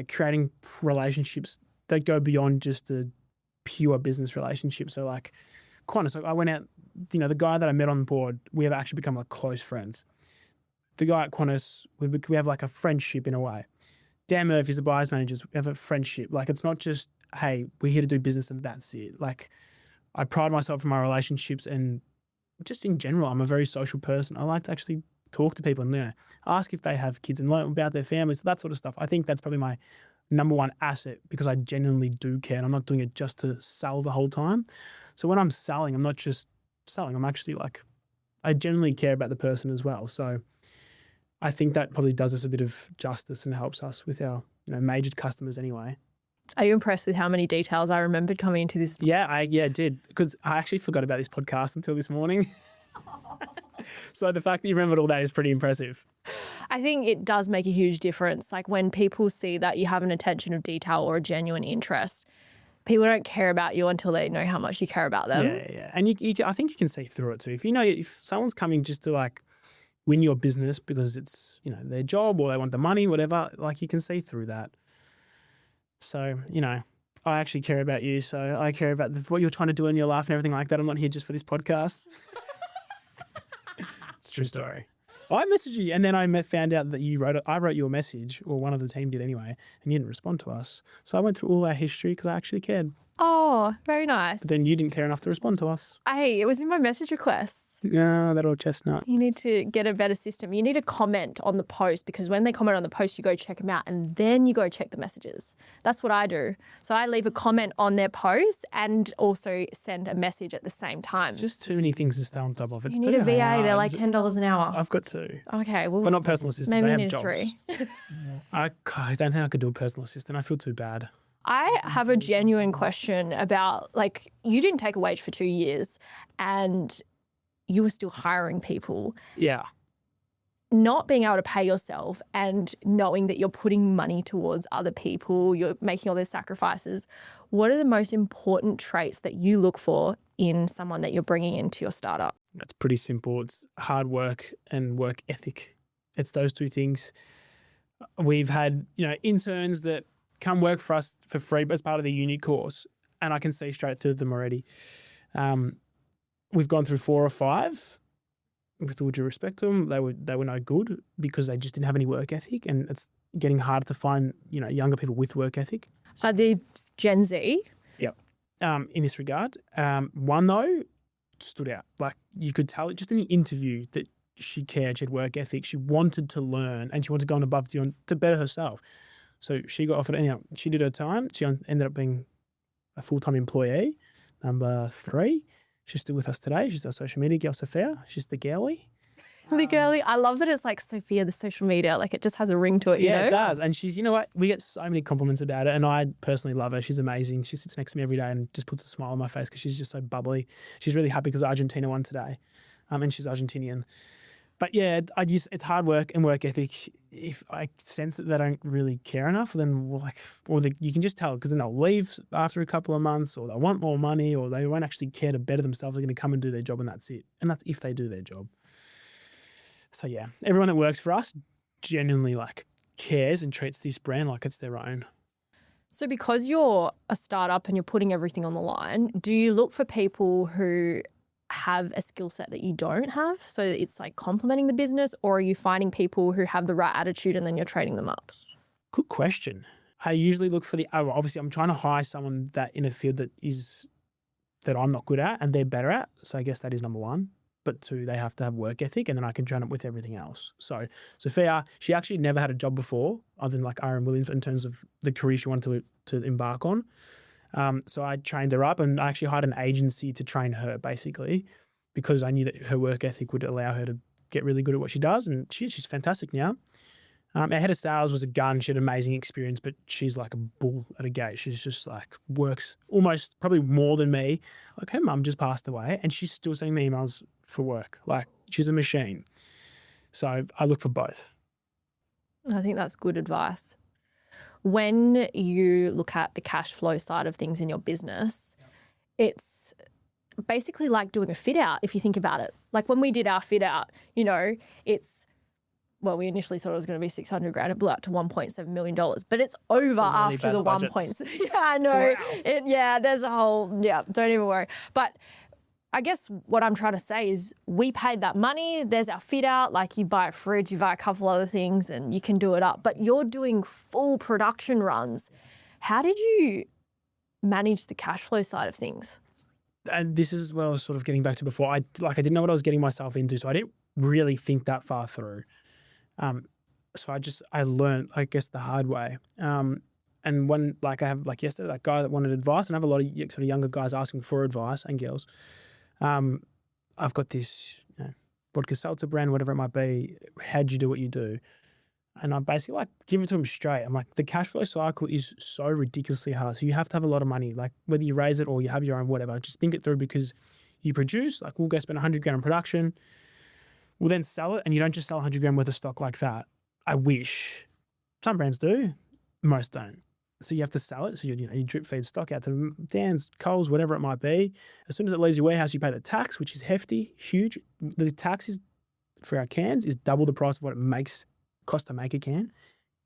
S1: creating relationships that go beyond just the pure business relationship. So like Qantas, I went out, the guy that I met on board, we have actually become like close friends. The guy at Qantas, we have like a friendship in a way. Dan Murphy's the buyers managers, we have a friendship. Like it's not just, hey, we're here to do business and that's it. Like I pride myself in my relationships and just in general, I'm a very social person. I like to actually talk to people and ask if they have kids and learn about their families, that sort of stuff. I think that's probably my number one asset because I genuinely do care and I'm not doing it just to sell the whole time. So when I'm selling, I'm not just selling, I'm actually I genuinely care about the person as well. So I think that probably does us a bit of justice and helps us with our major customers anyway.
S2: Are you impressed with how many details I remembered coming into this?
S1: Yeah, I did because I actually forgot about this podcast until this morning. So the fact that you remembered all that is pretty impressive.
S2: I think it does make a huge difference. Like when people see that you have an attention of detail or a genuine interest, people don't care about you until they know how much you care about them.
S1: Yeah. And I think you can see through it too. If someone's coming just to win your business because it's, their job or they want the money, whatever, you can see through that. So, I actually care about you. So I care about what you're trying to do in your life and everything like that. I'm not here just for this podcast. It's a true story. I messaged you and then I found out that I wrote you a message, or one of the team did anyway, and you didn't respond to us. So I went through all our history because I actually cared.
S2: Oh, very nice.
S1: But then you didn't care enough to respond to us.
S2: Hey, it was in my message requests.
S1: Yeah, that old chestnut.
S2: You need to get a better system. You need to comment on the post because when they comment on the post, you go check them out and then you go check the messages. That's what I do. So I leave a comment on their post and also send a message at the same time.
S1: It's just too many things to stay on top of.
S2: You need a VA. They're like $10 an hour.
S1: I've got two.
S2: Okay, well,
S1: but not personal assistants.
S2: maybe
S1: they
S2: you
S1: have
S2: need
S1: jobs.
S2: 3.
S1: I don't think I could do a personal assistant. I feel too bad.
S2: I have a genuine question about, you didn't take a wage for 2 years and you were still hiring people.
S1: Yeah.
S2: Not being able to pay yourself and knowing that you're putting money towards other people, you're making all those sacrifices. What are the most important traits that you look for in someone that you're bringing into your startup?
S1: That's pretty simple. It's hard work and work ethic. It's those two things. We've had, interns that come work for us for free as part of the uni course, and I can see straight through them already. We've gone through 4 or 5. With all due respect to them, they were no good because they just didn't have any work ethic, and it's getting harder to find younger people with work ethic.
S2: So the Gen Z?
S1: Yep. In this regard, one though stood out. You could tell it just in the interview that she cared. She had work ethic. She wanted to learn, and she wanted to go on above to better herself. So she got offered, she did her time. She ended up being a full-time employee. Number 3, she's still with us today. She's our social media girl, Sophia. She's the girlie.
S2: The girly. I love that it's like Sophia, the social media. Like it just has a ring to it, you know?
S1: It does. And she's, you know what? We get so many compliments about it. And I personally love her. She's amazing. She sits next to me every day and just puts a smile on my face because she's just so bubbly. She's really happy because Argentina won today. And she's Argentinian. But yeah, it's hard work and work ethic. If I sense that they don't really care enough, then you can just tell because then they'll leave after a couple of months or they'll want more money or they won't actually care to better themselves. They're going to come and do their job and that's it. And that's if they do their job. So yeah, everyone that works for us genuinely cares and treats this brand like it's their own.
S2: So because you're a startup and you're putting everything on the line, do you look for people who have a skill set that you don't have so that it's like complementing the business, or are you finding people who have the right attitude and then you're trading them up?
S1: Good question. I usually look for obviously I'm trying to hire someone that in a field that I'm not good at and they're better at. So I guess that is number one. But two, they have to have work ethic and then I can train it with everything else. So Sophia, she actually never had a job before other than Aaron Williams in terms of the career she wanted to embark on. So I trained her up and I actually hired an agency to train her basically because I knew that her work ethic would allow her to get really good at what she does. And she's fantastic now. Our head of sales was a gun. She had amazing experience, but she's like a bull at a gate. She's just works almost probably more than me. Her mum just passed away and she's still sending me emails for work. She's a machine. So I look for both.
S2: I think that's good advice. When you look at the cash flow side of things in your business, it's basically like doing a fit out if you think about it. Like when we did our fit out, we initially thought it was going to be 600 grand. It blew out to $1.7 million, but it's over after the 1 point. Yeah, I know.
S1: Wow.
S2: There's a whole, don't even worry. But I guess what I'm trying to say is we paid that money. There's our fit out. Like you buy a fridge, you buy a couple other things and you can do it up. But you're doing full production runs. How did you manage the cash flow side of things?
S1: And this is what I was sort of getting back to before. I didn't know what I was getting myself into, so I didn't really think that far through. So I learned, I guess, the hard way. And when, I have, yesterday, that guy that wanted advice, and I have a lot of sort of younger guys asking for advice and girls. I've got this vodka seltzer brand, whatever it might be. How'd you do what you do? And I basically give it to them straight. I'm like, the cash flow cycle is so ridiculously hard. So you have to have a lot of money, whether you raise it or you have your own, whatever. Just think it through because you produce, we'll go spend 100 grand in production. We'll then sell it, and you don't just sell 100 grand worth of stock like that. I wish. Some brands do, most don't. So you have to sell it. So you drip feed stock out to Dan's, Coles, whatever it might be. As soon as it leaves your warehouse, you pay the tax, which is hefty, huge. The tax is for our cans is double the price of what it costs to make a can,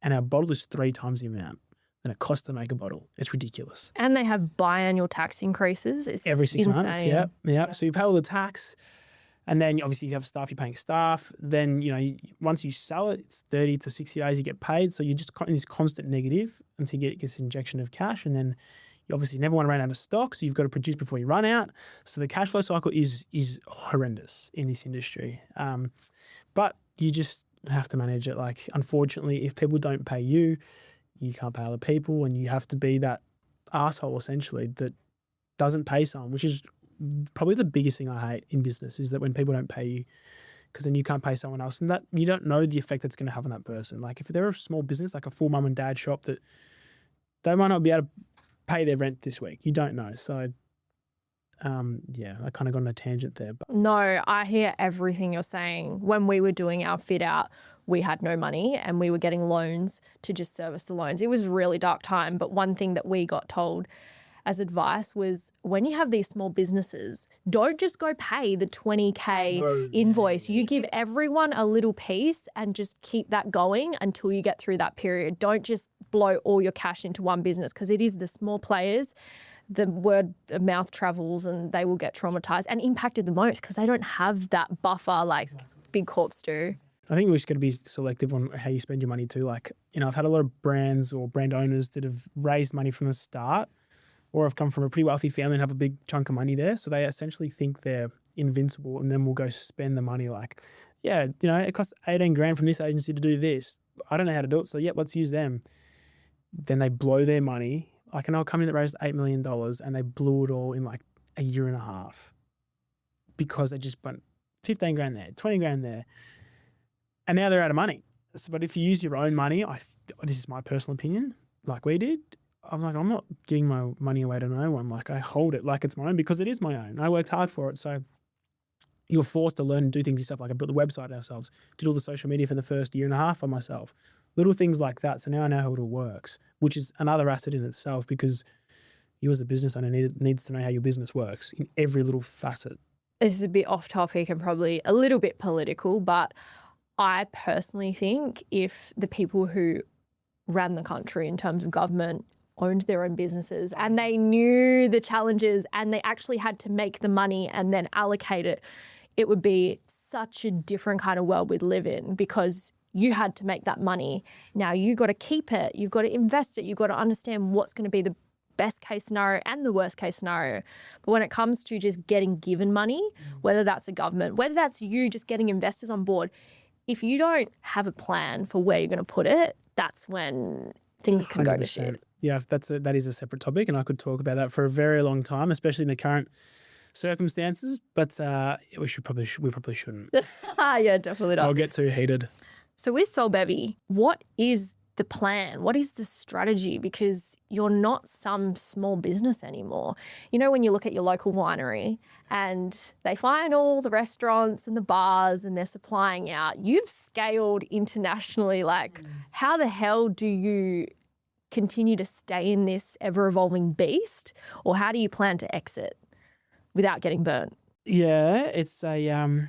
S1: and our bottle is 3 times the amount than it costs to make a bottle. It's ridiculous.
S2: And they have biannual tax increases. It's
S1: every 6
S2: insane.
S1: months. Yeah. So you pay all the tax. And then obviously you have staff, you're paying staff. Then, once you sell it, it's 30 to 60 days you get paid. So you're just in this constant negative until you get this injection of cash. And then you obviously never want to run out of stock. So you've got to produce before you run out. So the cash flow cycle is horrendous in this industry. But you just have to manage it. Unfortunately, if people don't pay you, you can't pay other people. And you have to be that asshole essentially that doesn't pay someone, which is probably the biggest thing I hate in business is that when people don't pay you, because then you can't pay someone else, and that you don't know the effect that's going to have on that person. If they're a small business, like a full mum and dad shop, that they might not be able to pay their rent this week. You don't know. So, I kind of got on a tangent there. But.
S2: No, I hear everything you're saying. When we were doing our fit out, we had no money and we were getting loans to just service the loans. It was a really dark time. But one thing that we got told as advice was when you have these small businesses, don't just go pay the 20K invoice. You give everyone a little piece and just keep that going until you get through that period. Don't just blow all your cash into one business because it is the small players, the word of mouth travels and they will get traumatized and impacted the most because they don't have that buffer like big corps do.
S1: I think we're just going to be selective on how you spend your money too. I've had a lot of brands or brand owners that have raised money from the start or have come from a pretty wealthy family and have a big chunk of money there. So they essentially think they're invincible and then will go spend the money it costs 18 grand from this agency to do this. I don't know how to do it. So let's use them. Then they blow their money. I know a company that raised $8 million and they blew it all in a year and a half because they just went 15 grand there, 20 grand there. And now they're out of money. So, but if you use your own money, this is my personal opinion, like we did, I'm like, I'm not giving my money away to no one. Like I hold it like it's my own because it is my own. I worked hard for it. So you're forced to learn and do things yourself. Like I built the website ourselves, did all the social media for the first year and a half by myself. Little things like that. So now I know how it all works, which is another asset in itself because you as a business owner needs to know how your business works in every little facet.
S2: This is a bit off topic and probably a little bit political, but I personally think if the people who ran the country in terms of government owned their own businesses and they knew the challenges and they actually had to make the money and then allocate it, it would be such a different kind of world we'd live in because you had to make that money. Now you got to keep it. You've got to invest it. You've got to understand what's going to be the best case scenario and the worst case scenario. But when it comes to just getting given money, whether that's a government, whether that's you just getting investors on board, if you don't have a plan for where you're going to put it, that's when things can 100%. Go to shit.
S1: Yeah, that is a separate topic and I could talk about that for a very long time, especially in the current circumstances, but we probably shouldn't.
S2: Yeah, definitely not.
S1: I'll get too heated.
S2: So with Solbevi, what is the plan? What is the strategy? Because you're not some small business anymore. You know, when you look at your local winery and they find all the restaurants and the bars and they're supplying out, you've scaled internationally. Like, how the hell do you continue to stay in this ever-evolving beast? Or how do you plan to exit without getting burnt?
S1: Yeah, it's a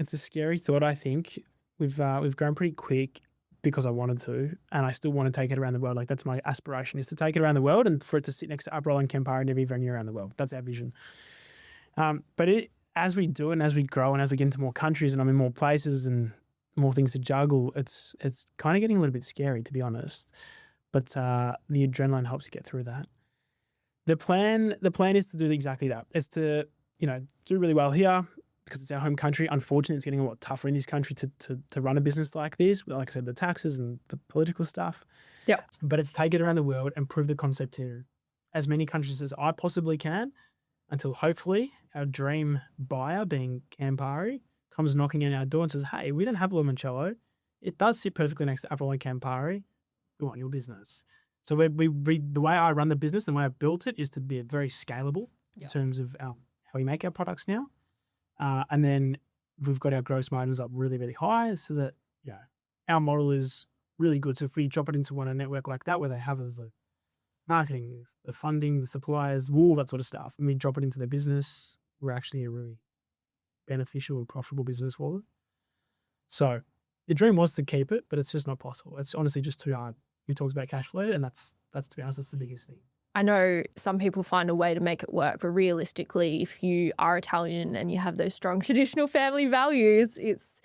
S1: scary thought, I think. We've grown pretty quick because I wanted to, and I still want to take it around the world. Like that's my aspiration, is to take it around the world and for it to sit next to Uproll and Campari and every venue around the world. That's our vision. But as we do it and as we grow and as we get into more countries and I'm in more places and more things to juggle, it's kind of getting a little bit scary, to be honest. But the adrenaline helps you get through that. The plan is to do exactly that. It's to, do really well here, because it's our home country. Unfortunately, it's getting a lot tougher in this country to run a business like this. Like I said, the taxes and the political stuff.
S2: Yeah.
S1: But it's take it around the world and prove the concept to as many countries as I possibly can until hopefully our dream buyer, being Campari, comes knocking on our door and says, hey, we don't have Limoncello. It does sit perfectly next to Australian and Campari. We want your business. So the way I run the business and the way I built it is to be very scalable in terms of how we make our products now. And then we've got our gross margins up really, really high so that, our model is really good. So if we drop it into a network like that where they have the marketing, the funding, the suppliers, all that sort of stuff, and we drop it into their business, we're actually a really beneficial and profitable business for them. So the dream was to keep it, but it's just not possible. It's honestly just too hard. You talked about cash flow, and that's to be honest, that's the biggest thing.
S2: I know some people find a way to make it work, but realistically, if you are Italian and you have those strong traditional family values, it's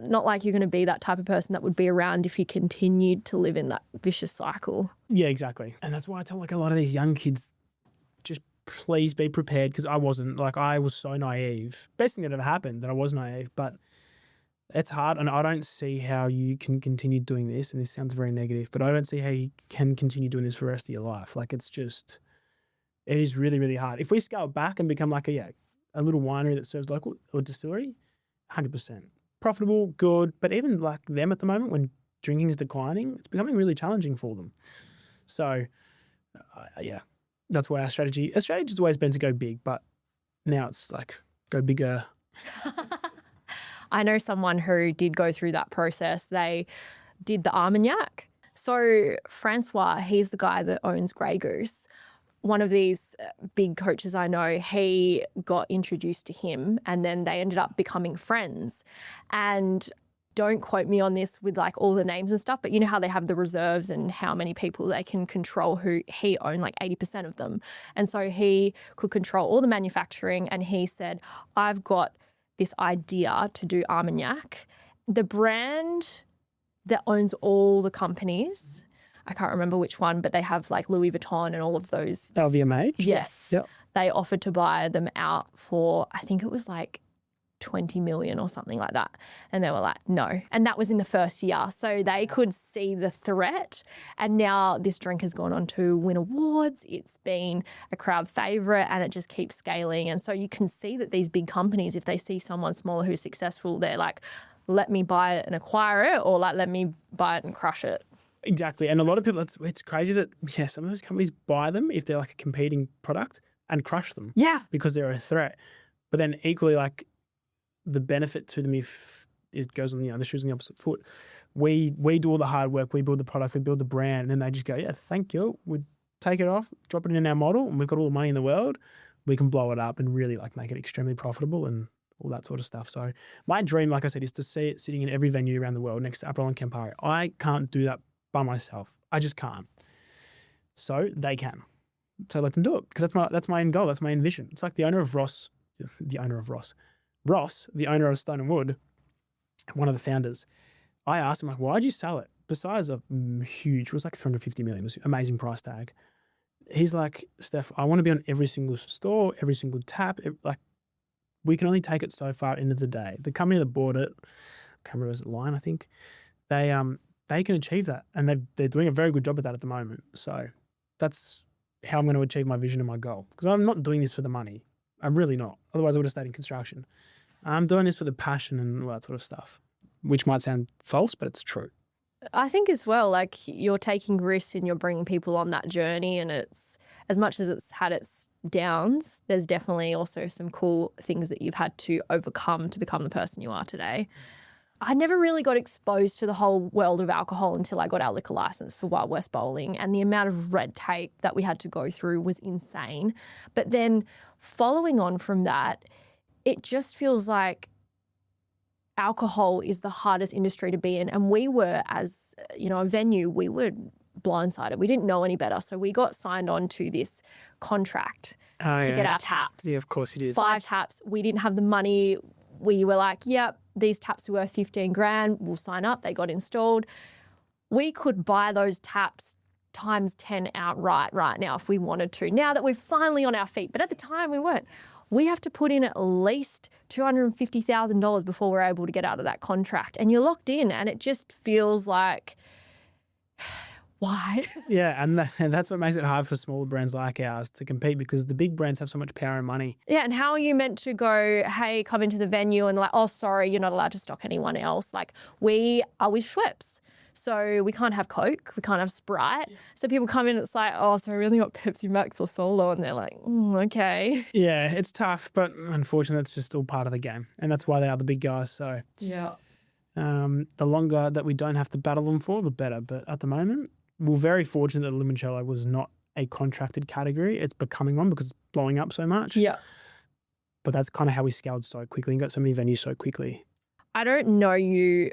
S2: not like you're going to be that type of person that would be around if you continued to live in that vicious cycle.
S1: Yeah, exactly. And that's why I tell a lot of these young kids, just please be prepared, because I wasn't. I was so naive. Best thing that ever happened that I was naive, but it's hard, and I don't see how you can continue doing this, and this sounds very negative, but I don't see how you can continue doing this for the rest of your life. It is really, really hard. If we scale back and become like a little winery that serves local or distillery, 100%. Profitable, good, but even like them at the moment when drinking is declining, it's becoming really challenging for them. So, that's why our strategy has always been to go big, but now it's like go bigger.
S2: I know someone who did go through that process. They did the Armagnac. So Francois, he's the guy that owns Grey Goose. One of these big coaches I know, he got introduced to him and then they ended up becoming friends. And don't quote me on this with like all the names and stuff, but you know how they have the reserves and how many people they can control, who he owned like 80% of them. And so he could control all the manufacturing, and he said, I've got this idea to do Armagnac. The brand that owns all the companies, I can't remember which one, but they have like Louis Vuitton and all of those.
S1: LVMH?
S2: Yes.
S1: Yep.
S2: They offered to buy them out for, I think it was like 20 million or something like that. And they were like, no. And that was in the first year. So they could see the threat. And now this drink has gone on to win awards. It's been a crowd favorite and it just keeps scaling. And so you can see that these big companies, if they see someone smaller who's successful, they're like, let me buy it and acquire it, or like, let me buy it and crush it.
S1: Exactly. And a lot of people, it's crazy that, some of those companies buy them if they're like a competing product and crush them.
S2: Yeah.
S1: Because they're a threat. But then equally, like, the benefit to them if it goes on, the shoes on the opposite foot. We do all the hard work, we build the product, we build the brand, and then they just go, yeah, thank you. We take it off, drop it in our model, and we've got all the money in the world. We can blow it up and really like make it extremely profitable and all that sort of stuff. So my dream, like I said, is to see it sitting in every venue around the world next to Aperol and Campari. I can't do that by myself. I just can't. So they can. So let them do it, because that's my end goal. That's my end vision. It's like Ross, the owner of Stone and Wood, one of the founders. I asked him, like, why'd you sell it? Besides a huge, it was like 350 million, it was an amazing price tag. He's like, Steph, I want to be on every single store, every single tap. Like, we can only take it so far into the day. The company that bought it, I can't remember, was it Line, I think, they can achieve that. And they're doing a very good job at that at the moment. So that's how I'm going to achieve my vision and my goal. Because I'm not doing this for the money. I'm really not. Otherwise, I would have stayed in construction. I'm doing this for the passion and all that sort of stuff, which might sound false, but it's true.
S2: I think as well, like, you're taking risks and you're bringing people on that journey, and it's, as much as it's had its downs, there's definitely also some cool things that you've had to overcome to become the person you are today. I never really got exposed to the whole world of alcohol until I got our liquor license for Wild West Bowling, and the amount of red tape that we had to go through was insane. But then following on from that, it just feels like alcohol is the hardest industry to be in. And we were, as a venue, we were blindsided. We didn't know any better. So we got signed on to this contract to get our taps.
S1: Yeah, of course you did.
S2: 5 taps. We didn't have the money. We were like, yep, these taps are worth 15 grand. We'll sign up. They got installed. We could buy those taps times 10 outright right now if we wanted to, now that we're finally on our feet. But at the time we weren't. We have to put in at least $250,000 before we're able to get out of that contract. And you're locked in, and it just feels like, why?
S1: Yeah, and that's what makes it hard for smaller brands like ours to compete, because the big brands have so much power and money.
S2: Yeah, and how are you meant to go, hey, come into the venue and like, oh, sorry, you're not allowed to stock anyone else. Like, we are with Schweppes. So we can't have Coke, we can't have Sprite. So people come in, it's like, oh, so I really got Pepsi Max or Solo, and they're like, okay.
S1: Yeah, it's tough, but unfortunately, it's just all part of the game, and that's why they are the big guys. So
S2: yeah,
S1: the longer that we don't have to battle them for, the better. But at the moment, we're very fortunate that Limoncello was not a contracted category. It's becoming one because it's blowing up so much.
S2: Yeah.
S1: But that's kind of how we scaled so quickly and got so many venues so quickly.
S2: I don't know you,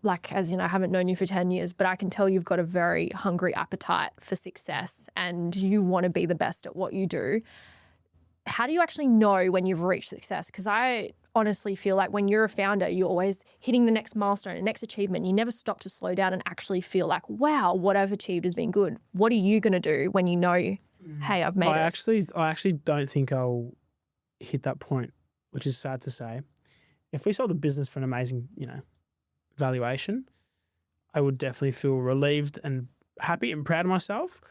S2: like, as I haven't known you for 10 years, but I can tell you've got a very hungry appetite for success and you want to be the best at what you do. How do you actually know when you've reached success? Because I honestly feel like when you're a founder, you're always hitting the next milestone, the next achievement. You never stop to slow down and actually feel like, wow, what I've achieved has been good. What are you going to do when you know, hey, I've made it?
S1: I actually don't think I'll hit that point, which is sad to say. If we sold a business for an amazing, valuation, I would definitely feel relieved and happy and proud of myself,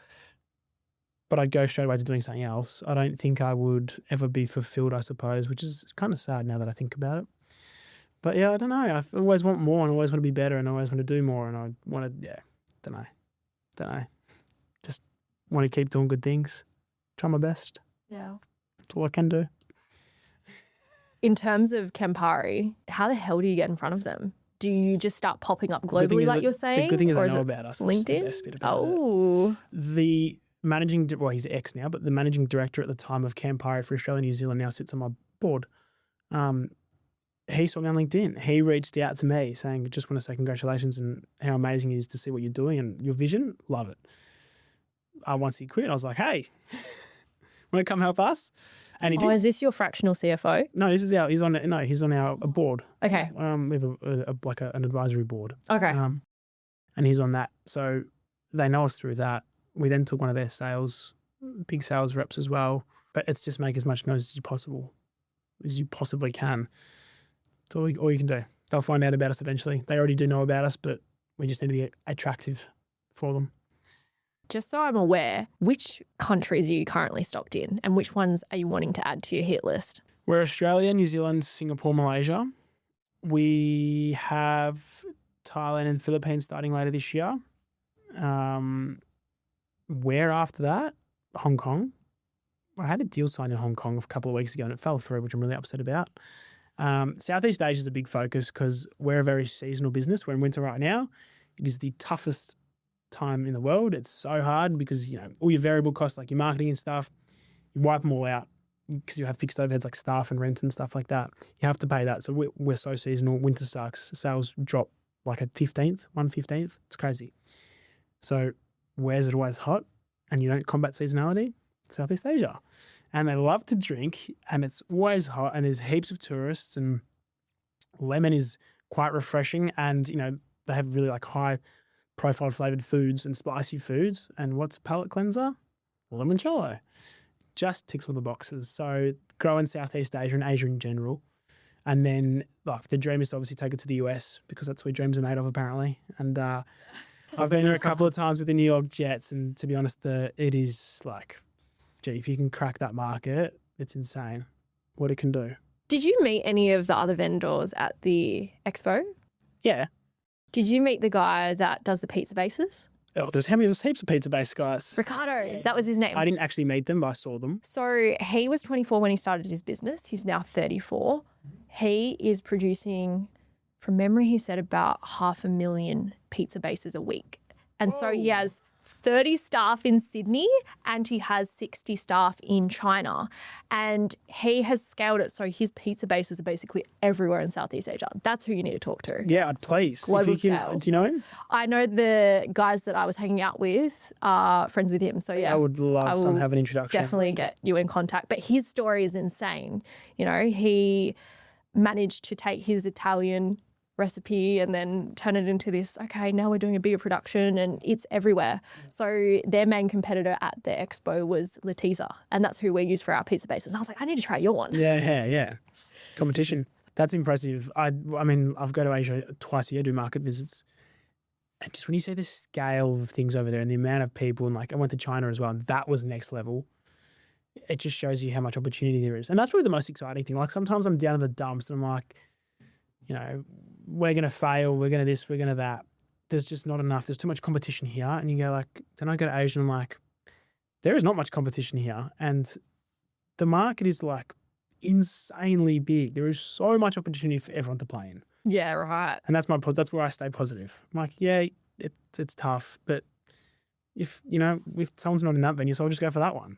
S1: but I'd go straight away to doing something else. I don't think I would ever be fulfilled, I suppose, which is kind of sad now that I think about it. But yeah, I don't know. I always want more and I always want to be better and I always want to do more and I want to, don't know. Just want to keep doing good things, try my best.
S2: Yeah.
S1: That's all I can do.
S2: In terms of Campari, how the hell do you get in front of them? Do you just start popping up globally like you're saying?
S1: The good thing is
S2: I
S1: know about us.
S2: LinkedIn?
S1: The best bit about
S2: it.
S1: The managing, he's ex now, but the managing director at the time of Campari for Australia and New Zealand now sits on my board. He saw me on LinkedIn. He reached out to me saying, just want to say congratulations and how amazing it is to see what you're doing and your vision. Love it. Once he quit, I was like, hey, want to come help us? And he did.
S2: Is this your fractional CFO?
S1: No, he's on our board.
S2: Okay.
S1: We have an advisory board.
S2: Okay.
S1: And he's on that. So they know us through that. We then took one of their big sales reps as well. But it's just make as much noise as you possibly can. It's all you can do. They'll find out about us eventually. They already do know about us, but we just need to be attractive for them.
S2: Just so I'm aware, which countries are you currently stocked in and which ones are you wanting to add to your hit list?
S1: We're Australia, New Zealand, Singapore, Malaysia. We have Thailand and Philippines starting later this year. Where after that? Hong Kong. I had a deal signed in Hong Kong a couple of weeks ago and it fell through, which I'm really upset about. Southeast Asia is a big focus because we're a very seasonal business. We're in winter right now. It is the toughest time in the world. It's so hard because, you know, all your variable costs like your marketing and stuff, you wipe them all out because you have fixed overheads like staff and rent and stuff like that. You have to pay that. So we're so seasonal. Winter sucks. Sales drop like a 1/15. It's crazy. So where's it always hot and you don't combat seasonality? Southeast Asia. And they love to drink and it's always hot and there's heaps of tourists and lemon is quite refreshing and, you know, they have really like high profile flavored foods and spicy foods. And what's a palate cleanser? Limoncello. Just ticks all the boxes. So grow in Southeast Asia and Asia in general. And then like the dream is to obviously take it to the US because that's where dreams are made of apparently. And I've been there a couple of times with the New York Jets and to be honest, it is like, gee, if you can crack that market, it's insane what it can do.
S2: Did you meet any of the other vendors at the expo?
S1: Yeah.
S2: Did you meet the guy that does the pizza bases?
S1: Oh, there's heaps of pizza-based guys.
S2: Ricardo, that was his name.
S1: I didn't actually meet them, but I saw them.
S2: So he was 24 when he started his business. He's now 34. He is producing, from memory, he said about 500,000 pizza bases a week. And so he has 30 staff in Sydney and he has 60 staff in China. And he has scaled it so his pizza bases are basically everywhere in Southeast Asia. That's who you need to talk to.
S1: Yeah, I'd please.
S2: Global scale.
S1: Do you know him?
S2: I know the guys that I was hanging out with are friends with him. So yeah,
S1: I would love to have an introduction.
S2: Definitely get you in contact. But his story is insane. You know, he managed to take his Italian recipe and then turn it into this, okay, now we're doing a bigger production and it's everywhere. So their main competitor at the expo was Letizia and that's who we use for our pizza bases. And I was like, I need to try your one.
S1: Yeah. Competition. That's impressive. I mean, I've go to Asia twice a year, do market visits. And just when you see the scale of things over there and the amount of people and like I went to China as well and that was next level. It just shows you how much opportunity there is. And that's probably the most exciting thing. Like sometimes I'm down in the dumps and I'm like, you know, we're going to fail, we're going to this, we're going to that. There's just not enough. There's too much competition here. And you go like, then I go to Asia and I'm like, there is not much competition here. And the market is like insanely big. There is so much opportunity for everyone to play in.
S2: Yeah, right.
S1: And that's where I stay positive. I'm like, yeah, it's tough. But if someone's not in that venue, so I'll just go for that one.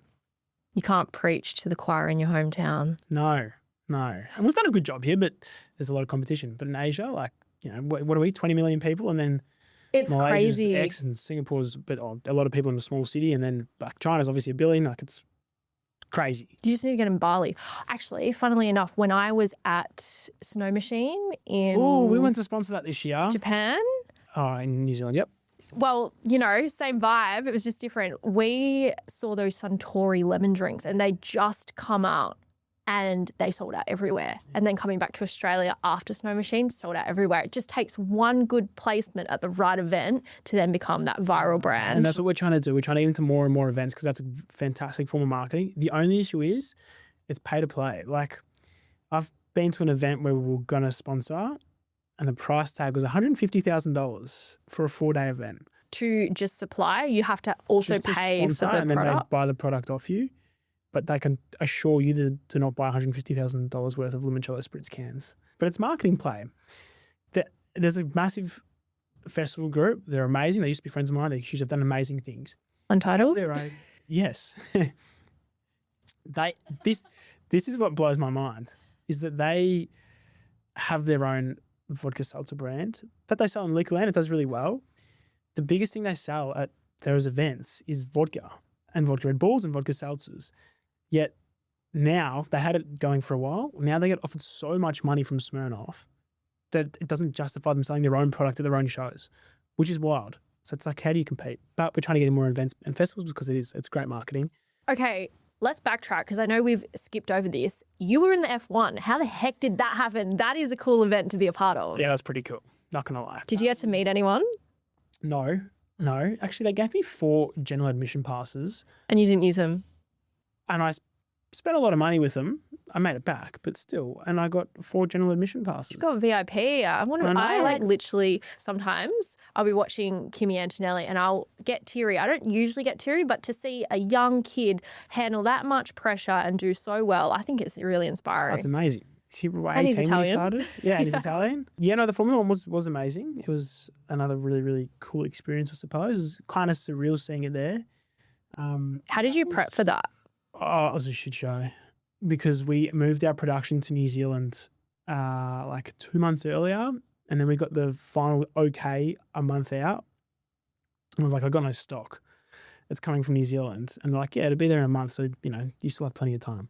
S2: You can't preach to the choir in your hometown.
S1: No. And we've done a good job here, but there's a lot of competition. But in Asia, like, you know, what are we, 20 million people? And then
S2: it's
S1: Malaysia's
S2: crazy.
S1: X and Singapore's a lot of people in a small city. And then like China's obviously 1 billion. Like it's crazy.
S2: You just need to get in Bali. Actually, funnily enough, when I was at Snow Machine in
S1: we went to sponsor that this year.
S2: Japan.
S1: Oh, in New Zealand, yep.
S2: Well, you know, same vibe. It was just different. We saw those Suntory lemon drinks and they just come out and they sold out everywhere. And then coming back to Australia after Snow Machine, sold out everywhere. It just takes one good placement at the right event to then become that viral brand.
S1: And that's what we're trying to do. We're trying to get into more and more events because that's a fantastic form of marketing. The only issue is it's pay to play. Like I've been to an event where we were going to sponsor and the price tag was $150,000 for a 4-day event.
S2: To just supply, you have to also
S1: just
S2: pay for the
S1: sponsor, and then
S2: product.
S1: they buy the product off you. But they can assure you to not buy $150,000 worth of Limoncello spritz cans. But it's marketing play. There's a massive festival group. They're amazing. They used to be friends of mine. They're huge. They've done amazing things.
S2: Untitled?
S1: Yes. This is what blows my mind, is that they have their own vodka seltzer brand that they sell in Liquorland. It does really well. The biggest thing they sell at those events is vodka and vodka Red Bulls and vodka seltzers. Yet now, they had it going for a while, now they get offered so much money from Smirnoff that it doesn't justify them selling their own product at their own shows, which is wild. So it's like, how do you compete? But we're trying to get in more events and festivals because it's great marketing.
S2: Okay, let's backtrack because I know we've skipped over this. You were in the F1. How the heck did that happen? That is a cool event to be a part of.
S1: Yeah, that's pretty cool. Not going to lie.
S2: Did you get to meet anyone?
S1: No. Actually, they gave me 4 general admission passes.
S2: And you didn't use them?
S1: And I spent a lot of money with them. I made it back, but still. And I got 4 general admission passes.
S2: You got VIP. I like literally sometimes I'll be watching Kimi Antonelli and I'll get teary. I don't usually get teary, but to see a young kid handle that much pressure and do so well, I think it's really inspiring.
S1: That's amazing. He was
S2: And he's
S1: 18 when he
S2: Italian.
S1: started. Yeah, and he's Italian. Yeah, no, the Formula One was amazing. It was another really, really cool experience, I suppose. It was kind of surreal seeing it there.
S2: How did you prep for that?
S1: Oh, it was a shit show because we moved our production to New Zealand like 2 months earlier, and then we got the final okay a month out. And I was like, I got no stock. It's coming from New Zealand. And they're like, yeah, it'll be there in a month, so, you still have plenty of time.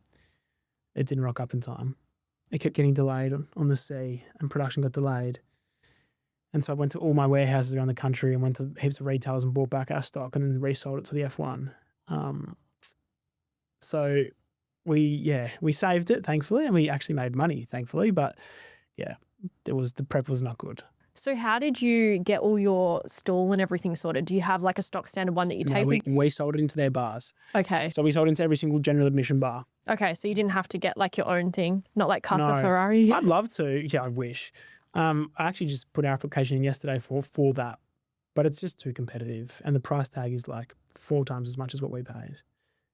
S1: It didn't rock up in time. It kept getting delayed on the sea and production got delayed. And so I went to all my warehouses around the country and went to heaps of retailers and bought back our stock and then resold it to the F1. So we saved it, thankfully, and we actually made money, thankfully. But yeah, the prep was not good.
S2: So how did you get all your stall and everything sorted? Do you have like a stock standard one that you take?
S1: We sold it into their bars.
S2: Okay.
S1: So we sold into every single general admission bar.
S2: Okay, so you didn't have to get like your own thing, not like Casa
S1: No.
S2: Ferrari.
S1: I'd love to. Yeah, I wish. I actually just put our application in yesterday for that, but it's just too competitive, and the price tag is like 4 times as much as what we paid.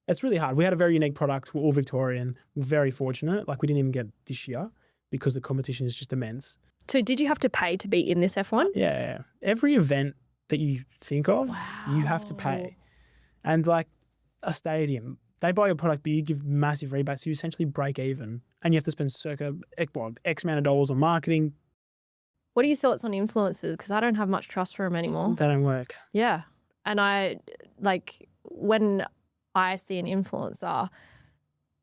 S1: It's really hard. We had a very unique product. We're all Victorian. We're very fortunate. Like we didn't even get this year because the competition is just immense.
S2: So did you have to pay to be in this F1?
S1: Yeah. Every event that you think of, you have to pay. And like a stadium, they buy your product, but you give massive rebates. So you essentially break even and you have to spend circa X amount of dollars on marketing.
S2: What are your thoughts on influencers? Because I don't have much trust for them anymore.
S1: They don't work.
S2: Yeah. And when I see an influencer,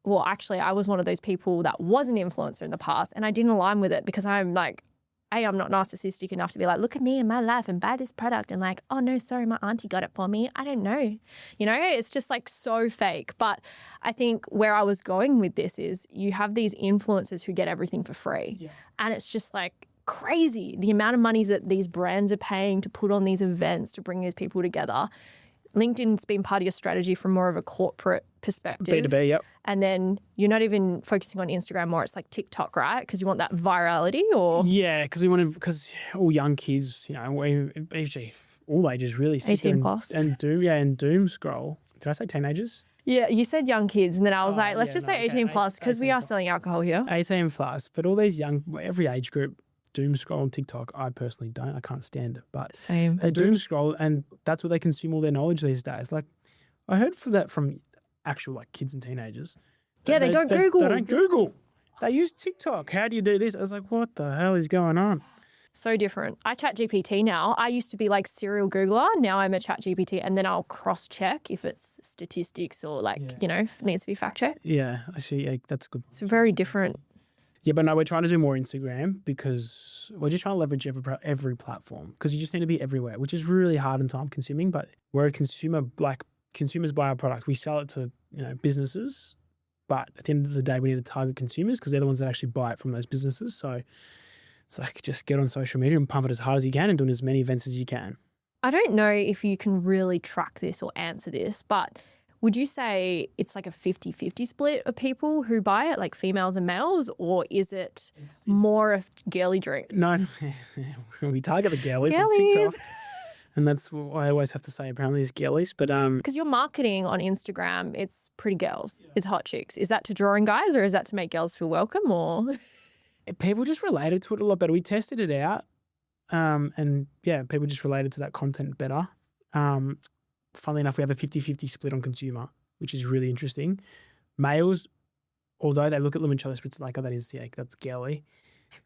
S2: well, actually, I was one of those people that was an influencer in the past and I didn't align with it because I'm like, I'm not narcissistic enough to be like, look at me in my life and buy this product and like, oh no, sorry, my auntie got it for me. I don't know. It's just like so fake. But I think where I was going with this is you have these influencers who get everything for free. Yeah. And it's just like crazy. The amount of money that these brands are paying to put on these events, to bring these people together. LinkedIn's been part of your strategy from more of a corporate perspective.
S1: B2B, yep.
S2: And then you're not even focusing on Instagram more. It's like TikTok, right? Because you want that virality or?
S1: Yeah, because all young kids, actually all ages really.
S2: 18 plus.
S1: And doom scroll. Did I say teenagers?
S2: Yeah, you said young kids. And then I was like, let's just say 18 plus because we are selling alcohol here.
S1: 18 plus. But all these every age group, doom scroll on TikTok. I personally don't. I can't stand it. But
S2: same.
S1: They doom scroll, and that's where they consume all their knowledge these days. Like, I heard from actual like kids and teenagers.
S2: Yeah, they don't Google.
S1: They don't Google. They use TikTok. How do you do this? I was like, what the hell is going on?
S2: So different. I chat GPT now. I used to be like serial Googler. Now I'm a chat GPT, and then I'll cross check if it's statistics or if it needs to be fact checked.
S1: Yeah, actually, that's a good.
S2: It's very different.
S1: Yeah, but no, we're trying to do more Instagram because we're just trying to leverage every platform because you just need to be everywhere, which is really hard and time consuming. But we're a consumer, like consumers buy our products. We sell it to businesses, but at the end of the day, we need to target consumers because they're the ones that actually buy it from those businesses. So it's like just get on social media and pump it as hard as you can and do as many events as you can.
S2: I don't know if you can really track this or answer this, but would you say it's like a 50-50 split of people who buy it, like females and males, or is it more of girly drink?
S1: No, we target the girlies on TikTok. And that's what I always have to say, apparently, is girlies. But
S2: because your marketing on Instagram, it's pretty girls, it's hot chicks. Is that to draw in guys or is that to make girls feel welcome? Or
S1: people just related to it a lot better. We tested it out and people just related to that content better. Funnily enough, we have a 50-50 split on consumer, which is really interesting. Males, although they look at limoncello spritz like, that's girly,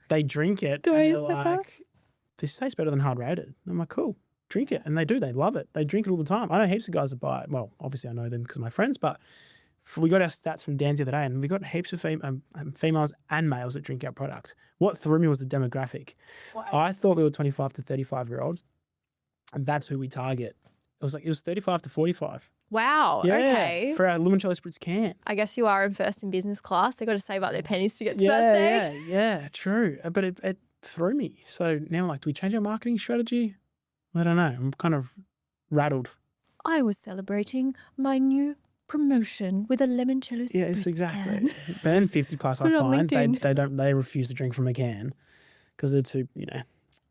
S1: they drink it and they're like, this tastes better than hard rated. I'm like, cool, drink it. And they do, they love it. They drink it all the time. I know heaps of guys that buy it. Well, obviously I know them because of my friends, but we got our stats from Dan's the other day and we got heaps of females and males that drink our product. What threw me was the demographic. I thought we were 25 to 35-year-olds and that's who we target. It was 35 to 45.
S2: Wow.
S1: Yeah,
S2: Okay.
S1: for our Limoncello spritz cans.
S2: I guess you are in first in business class. They got to save up their pennies to get to that stage.
S1: Yeah, true. But it threw me. So now I'm like, do we change our marketing strategy? I don't know. I'm kind of rattled.
S2: I was celebrating my new promotion with a limoncello spritz
S1: Yes, exactly.
S2: can.
S1: But then 50 plus, I
S2: Put it on
S1: find
S2: LinkedIn.
S1: they refuse to drink from a can because they're too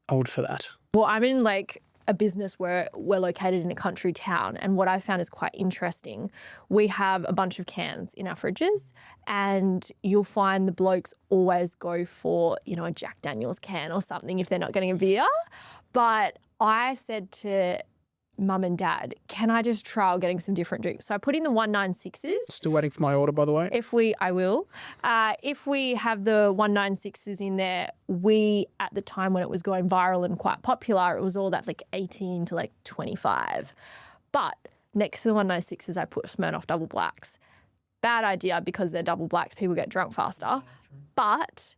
S1: old for that.
S2: Well, I'm in like a business where we're located in a country town, and what I found is quite interesting. We have a bunch of cans in our fridges, and you'll find the blokes always go for a Jack Daniel's can or something if they're not getting a beer. But I said to Mum and Dad, can I just trial getting some different drinks? So I put in the 196s.
S1: Still waiting for my order, by the way.
S2: If we have the 196s in there, at the time when it was going viral and quite popular, it was all that's like 18 to like 25. But next to the 196s, I put Smirnoff Double Blacks. Bad idea because they're double blacks. People get drunk faster. But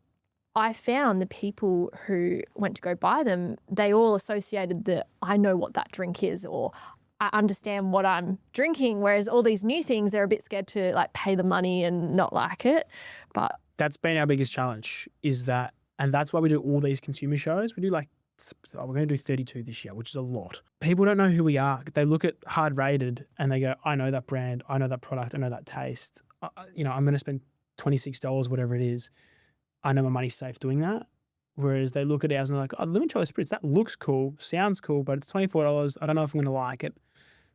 S2: I found the people who went to go buy them, they all associated that I know what that drink is, or I understand what I'm drinking. Whereas all these new things, they're a bit scared to like pay the money and not like it. But
S1: that's been our biggest challenge and that's why we do all these consumer shows. We do we're going to do 32 this year, which is a lot. People don't know who we are. They look at Hard Rated and they go, I know that brand, I know that product, I know that taste. I'm going to spend $26, whatever it is. I know my money's safe doing that. Whereas they look at ours and they're like, oh, Limoncello spritz, that looks cool, sounds cool, but it's $24. I don't know if I'm going to like it,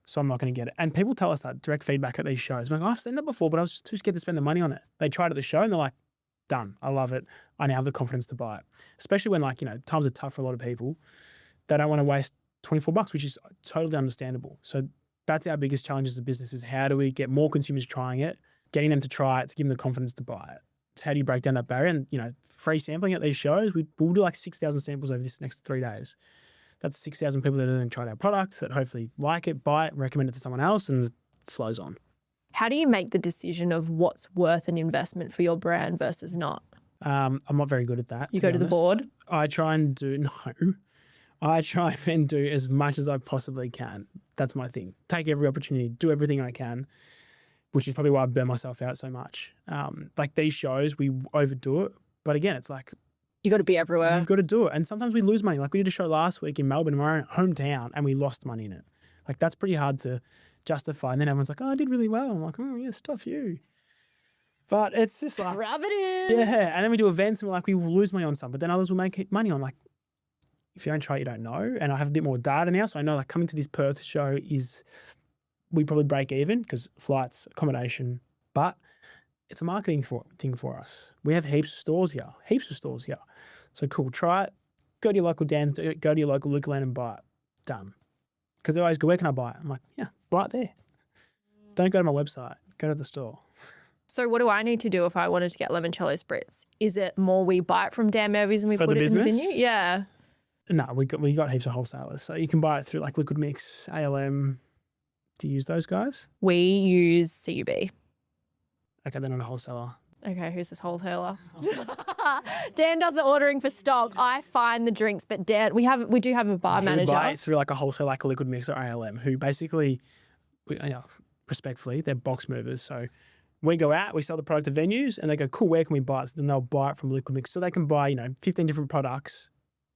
S1: so I'm not going to get it. And people tell us that direct feedback at these shows. I'm like, I've seen that before, but I was just too scared to spend the money on it. They tried at the show and they're like, done. I love it. I now have the confidence to buy it. Especially when times are tough for a lot of people. They don't want to waste $24, which is totally understandable. So that's our biggest challenge as a business is how do we get more consumers trying it, getting them to try it, to give them the confidence to buy it. It's how do you break down that barrier? And, free sampling at these shows, we'll do like 6,000 samples over this next 3 days. That's 6,000 people that are then tried our product, that hopefully like it, buy it, recommend it to someone else, and it flows on.
S2: how do you make the decision of what's worth an investment for your brand versus not?
S1: I'm not very good at that.
S2: You go to the board?
S1: I try and do as much as I possibly can. That's my thing. Take every opportunity, do everything I can, which is probably why I burn myself out so much. Like these shows, we overdo it. But again, it's like,
S2: You got to be everywhere.
S1: you've got to do it. And sometimes we lose money. Like we did a show last week in Melbourne, in my own hometown, and we lost money in it. Like that's pretty hard to justify. And then everyone's like, oh, I did really well. I'm like, oh, yeah, stuff you. But it's just like,
S2: Rub it in.
S1: yeah. And then we do events and we're like, we will lose money on some, but then others will make money on. Like, if you don't try, you don't know. And I have a bit more data now. So I know like coming to this Perth show we probably break even because flights, accommodation, but it's a marketing thing for us. We have heaps of stores here. So cool, try it. Go to your local Dan's, go to your local Liquorland and buy it. Done. Because they always go, where can I buy it? I'm like, yeah, buy it there. Don't go to my website. Go to the store.
S2: So what do I need to do if I wanted to get limoncello spritz? Is it more we buy it from Dan Murphy's and we
S1: For
S2: put
S1: the
S2: it in the
S1: business?
S2: venue? Yeah.
S1: No, we got heaps of wholesalers. So you can buy it through like Liquid Mix, ALM. Do you use those guys?
S2: We use CUB.
S1: Okay, they're not a wholesaler.
S2: Okay, who's this wholesaler? Dan does the ordering for stock. I find the drinks, but Dan, we do have a bar
S1: Who
S2: manager.
S1: buy it through like a wholesaler, like a Liquid Mix or ALM, who basically, respectfully, they're box movers. So we go out, we sell the product to venues, and they go, cool, where can we buy it? So then they'll buy it from Liquid Mix. So they can buy, 15 different products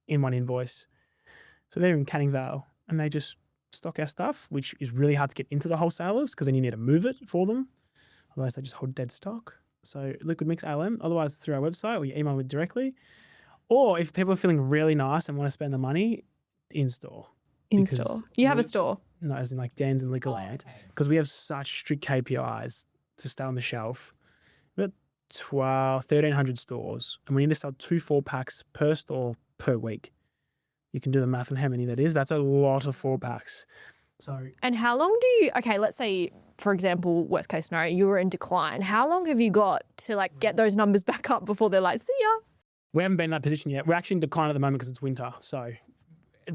S1: in one invoice. So they're in Canning Vale, and they just stock our stuff, which is really hard to get into the wholesalers because then you need to move it for them. Otherwise, they just hold dead stock. So Liquid Mix ALM, otherwise through our website or you email me directly. Or if people are feeling really nice and want to spend the money, in-store.
S2: In
S1: Because
S2: store. You have a store.
S1: No, as in like Dan's and Liquorland. Because we have such strict KPIs to stay on the shelf. We've got 1,300 stores and we need to sell 2 4-packs per store per week. You can do the math on how many that is. That's a lot of 4-packs. So,
S2: And how long do you, okay, let's say, for example, worst case scenario, you were in decline. How long have you got to like get those numbers back up before they're like, see ya?
S1: we haven't been in that position yet. We're actually in decline at the moment because it's winter. So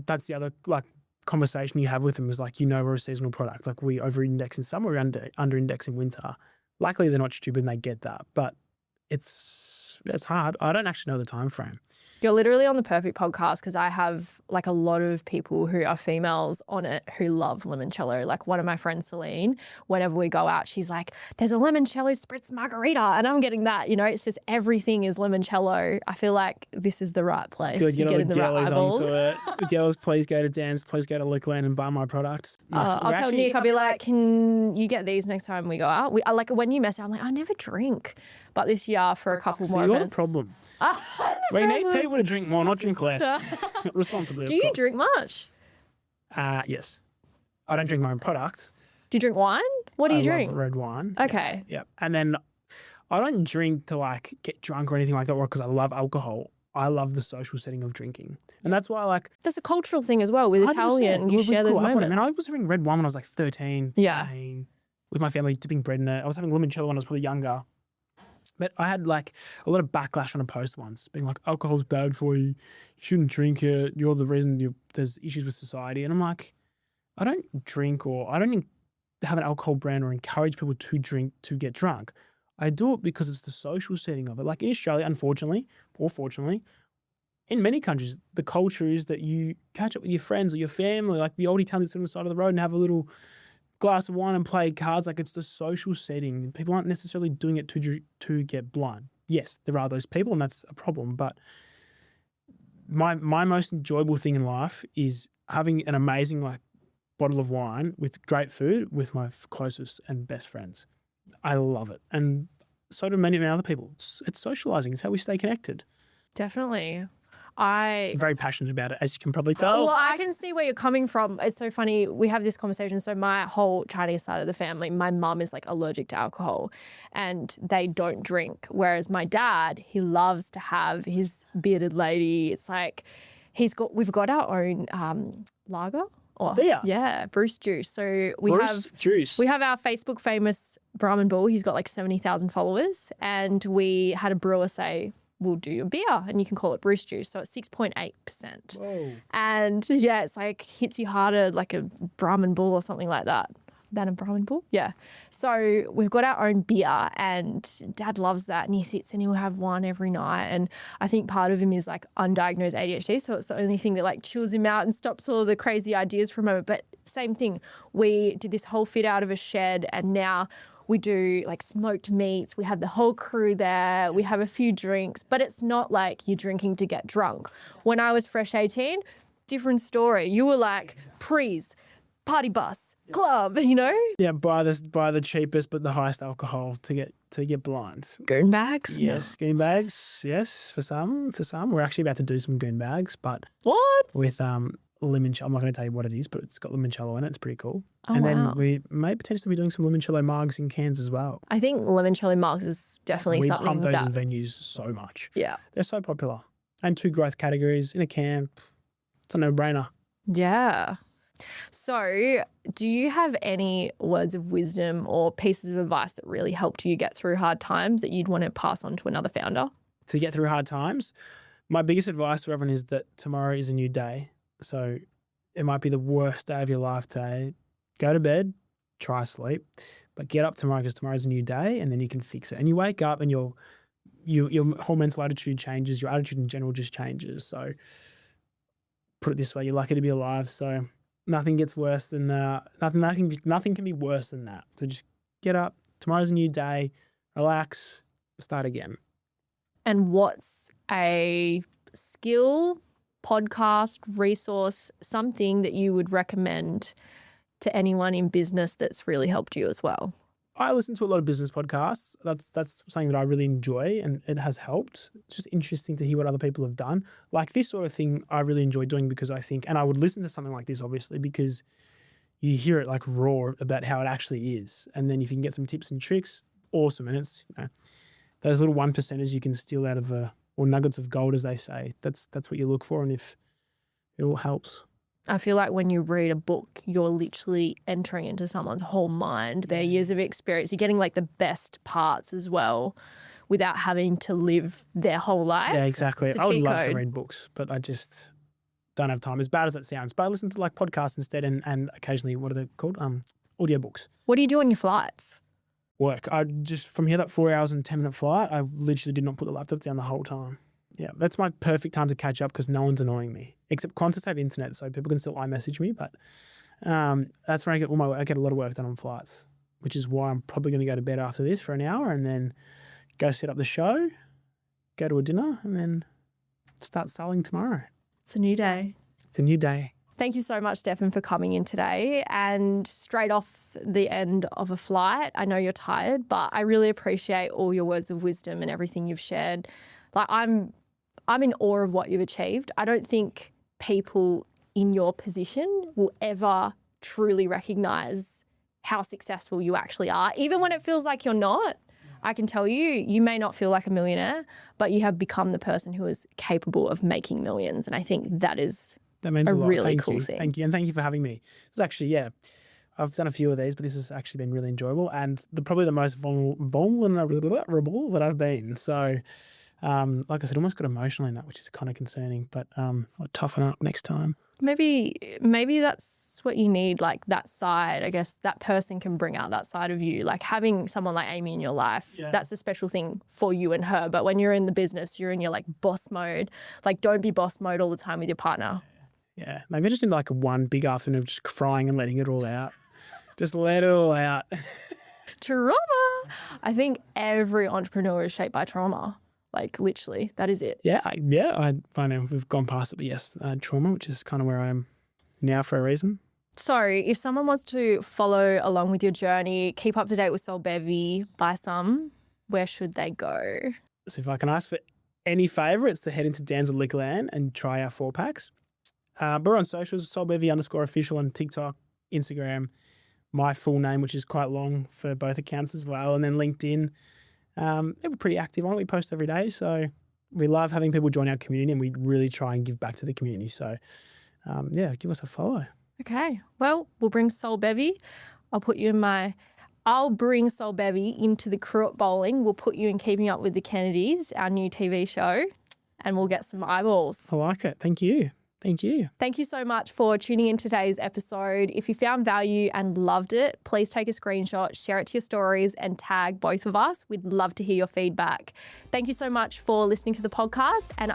S1: that's the other like conversation you have with them is like, we're a seasonal product. Like we over-index in summer, we're under-index in winter. Luckily, they're not stupid and they get that. But it's hard. I don't actually know the time frame.
S2: You're literally on the perfect podcast because I have like a lot of people who are females on it who love limoncello. Like one of my friends, Celine, whenever we go out, she's like, there's a limoncello spritz margarita. And I'm getting that, it's just everything is limoncello. I feel like this is the right place
S1: Good,
S2: to
S1: get
S2: get
S1: all
S2: in
S1: the
S2: the right
S1: girlies
S2: eyeballs.
S1: onto it. Girls, please go to Dan's, please go to Lickland and buy my products.
S2: I'll tell Nick, I'll be like, can you get these next time we go out? Like when you mess out, I'm like, I never drink. But this year for a couple more
S1: you're
S2: events.
S1: the problem. We need people to drink more, not drink less. Responsibly,
S2: Do you drink much?
S1: Yes. I don't drink my own product.
S2: Do you drink wine? What do you drink?
S1: Love red wine.
S2: Okay.
S1: Yeah. And then I don't drink to like get drunk or anything like that because I love alcohol. I love the social setting of drinking. And that's why
S2: That's a cultural thing as well. With
S1: 100%,
S2: Italian, you share those moments.
S1: I was having red wine when I was like 13,
S2: Yeah.
S1: 14, with my family, dipping bread in it. I was having limoncello when I was probably younger. But I had like a lot of backlash on a post once, being like, alcohol's bad for you. You shouldn't drink it. You're the reason there's issues with society. And I'm like, I don't drink or I don't have an alcohol brand or encourage people to drink to get drunk. I do it because it's the social setting of it. Like in Australia, unfortunately, or fortunately, in many countries, the culture is that you catch up with your friends or your family, like the oldie Italians sit on the side of the road and have a little glass of wine and play cards. Like it's the social setting. People aren't necessarily doing it to get blind. Yes, there are those people and that's a problem. But my most enjoyable thing in life is having an amazing like bottle of wine with great food with my closest and best friends. I love it. And so do many other people. It's socializing. It's how we stay connected.
S2: Definitely.
S1: I'm very passionate about it, as you can probably tell.
S2: Well, I can see where you're coming from. It's so funny. We have this conversation. So my whole Chinese side of the family, my mum is like allergic to alcohol and they don't drink. Whereas my dad, he loves to have his bearded lady. It's like we've got our own lager. Yeah, Bruce Juice. So we have our Facebook famous Brahman Bull. He's got like 70,000 followers. And we had a brewer say, we'll do a beer and you can call it Bruce Juice. So it's 6.8%.
S1: Whoa.
S2: And yeah, it's like hits you harder like a Brahman Bull or something like that. Than a Brahman Bull? Yeah. So we've got our own beer and Dad loves that and he sits and he'll have one every night. And I think part of him is like undiagnosed ADHD. So it's the only thing that like chills him out and stops all the crazy ideas for a moment. But same thing, we did this whole fit out of a shed and now we do like smoked meats. We have the whole crew there. We have a few drinks, but it's not like you're drinking to get drunk. When I was fresh 18, different story. You were like prees, party bus, club,
S1: Yeah, buy the cheapest but the highest alcohol to get blind.
S2: Goon bags?
S1: Yes, goon bags. Yes, for some. We're actually about to do some goon bags, but
S2: What?
S1: with limoncello. I'm not going to tell you what it is, but it's got limoncello in it. It's pretty cool.
S2: Oh,
S1: and then
S2: wow.
S1: we may potentially be doing some limoncello mugs in cans as well.
S2: I think limoncello mugs is definitely
S1: We
S2: something
S1: pump those
S2: that.
S1: in venues so much.
S2: Yeah.
S1: They're so popular. And 2 growth categories in a can. It's a no-brainer.
S2: Yeah. So, do you have any words of wisdom or pieces of advice that really helped you get through hard times that you'd want to pass on to another founder?
S1: To get through hard times, my biggest advice for everyone is that tomorrow is a new day. So it might be the worst day of your life today. Go to bed, try sleep, but get up tomorrow because tomorrow's a new day and then you can fix it. And you wake up and your whole mental attitude changes. Your attitude in general just changes. So put it this way, you're lucky to be alive. So nothing gets worse than nothing can be worse than that. So just get up. Tomorrow's a new day. Relax. Start again.
S2: And what's a skill, podcast, resource, something that you would recommend to anyone in business that's really helped you as well?
S1: I listen to a lot of business podcasts. That's something that I really enjoy and it has helped. It's just interesting to hear what other people have done. Like this sort of thing I really enjoy doing because I think, and I would listen to something like this obviously because you hear it like raw about how it actually is. And then if you can get some tips and tricks, awesome. And it's, those little 1%ers you can steal out of or nuggets of gold, as they say. That's what you look for. And if it all helps.
S2: I feel like when you read a book, you're literally entering into someone's whole mind, their years of experience. You're getting like the best parts as well without having to live their whole life.
S1: Yeah, exactly.
S2: It's a
S1: I would
S2: cheat
S1: love to
S2: code.
S1: read books, but I just don't have time, as bad as it sounds. But I listen to like podcasts instead and occasionally, what are they called? Audiobooks.
S2: What do you do on your flights?
S1: work. I just, from here, that 4 hours and 10-minute flight, I literally did not put the laptop down the whole time. Yeah, that's my perfect time to catch up because no one's annoying me. Except Qantas have internet, so people can still iMessage me. But that's when I get all my work. I get a lot of work done on flights, which is why I'm probably going to go to bed after this for an hour and then go set up the show, go to a dinner, and then start sailing tomorrow.
S2: It's a new day.
S1: It's a new day.
S2: Thank you so much, Stefan, for coming in today. And straight off the end of a flight, I know you're tired, but I really appreciate all your words of wisdom and everything you've shared. Like, I'm in awe of what you've achieved. I don't think people in your position will ever truly recognise how successful you actually are. Even when it feels like you're not, I can tell you, you may not feel like a millionaire, but you have become the person who is capable of making millions. And I think that means a lot. Really cool thing.
S1: Thank you. And thank you for having me. It was actually, I've done a few of these, but this has actually been really enjoyable and probably the most vulnerable that I've been. So, like I said, almost got emotional in that, which is kind of concerning, but I'll toughen up next time.
S2: Maybe that's what you need, like that side. I guess that person can bring out that side of you. Like having someone like Amy in your life, that's a special thing for you and her. But when you're in the business, you're in your like boss mode. Like don't be boss mode all the time with your partner.
S1: Yeah, maybe I just need like one big afternoon of just crying and letting it all out. Just let it all out.
S2: Trauma. I think every entrepreneur is shaped by trauma. Like literally, that is it.
S1: Yeah, I find out we've gone past it, but yes, trauma, which is kind of where I am now for a reason.
S2: So if someone wants to follow along with your journey, keep up to date with Solbevi, buy some, where should they go?
S1: So if I can ask for any favour, it's to head into Dan's Liquorland and try our 4-packs. But we're on socials, Solbevi_official on TikTok, Instagram, my full name, which is quite long for both accounts as well, and then LinkedIn. We're pretty active on it. We post every day. So we love having people join our community and we really try and give back to the community. So, give us a follow.
S2: Okay. Well, we'll bring Solbevi. I'll bring Solbevi into the crew at bowling. We'll put you in Keeping Up with the Kennedys, our new TV show, and we'll get some eyeballs.
S1: I like it. Thank you. Thank you.
S2: Thank you so much for tuning in today's episode. If you found value and loved it, please take a screenshot, share it to your stories and tag both of us. We'd love to hear your feedback. Thank you so much for listening to the podcast and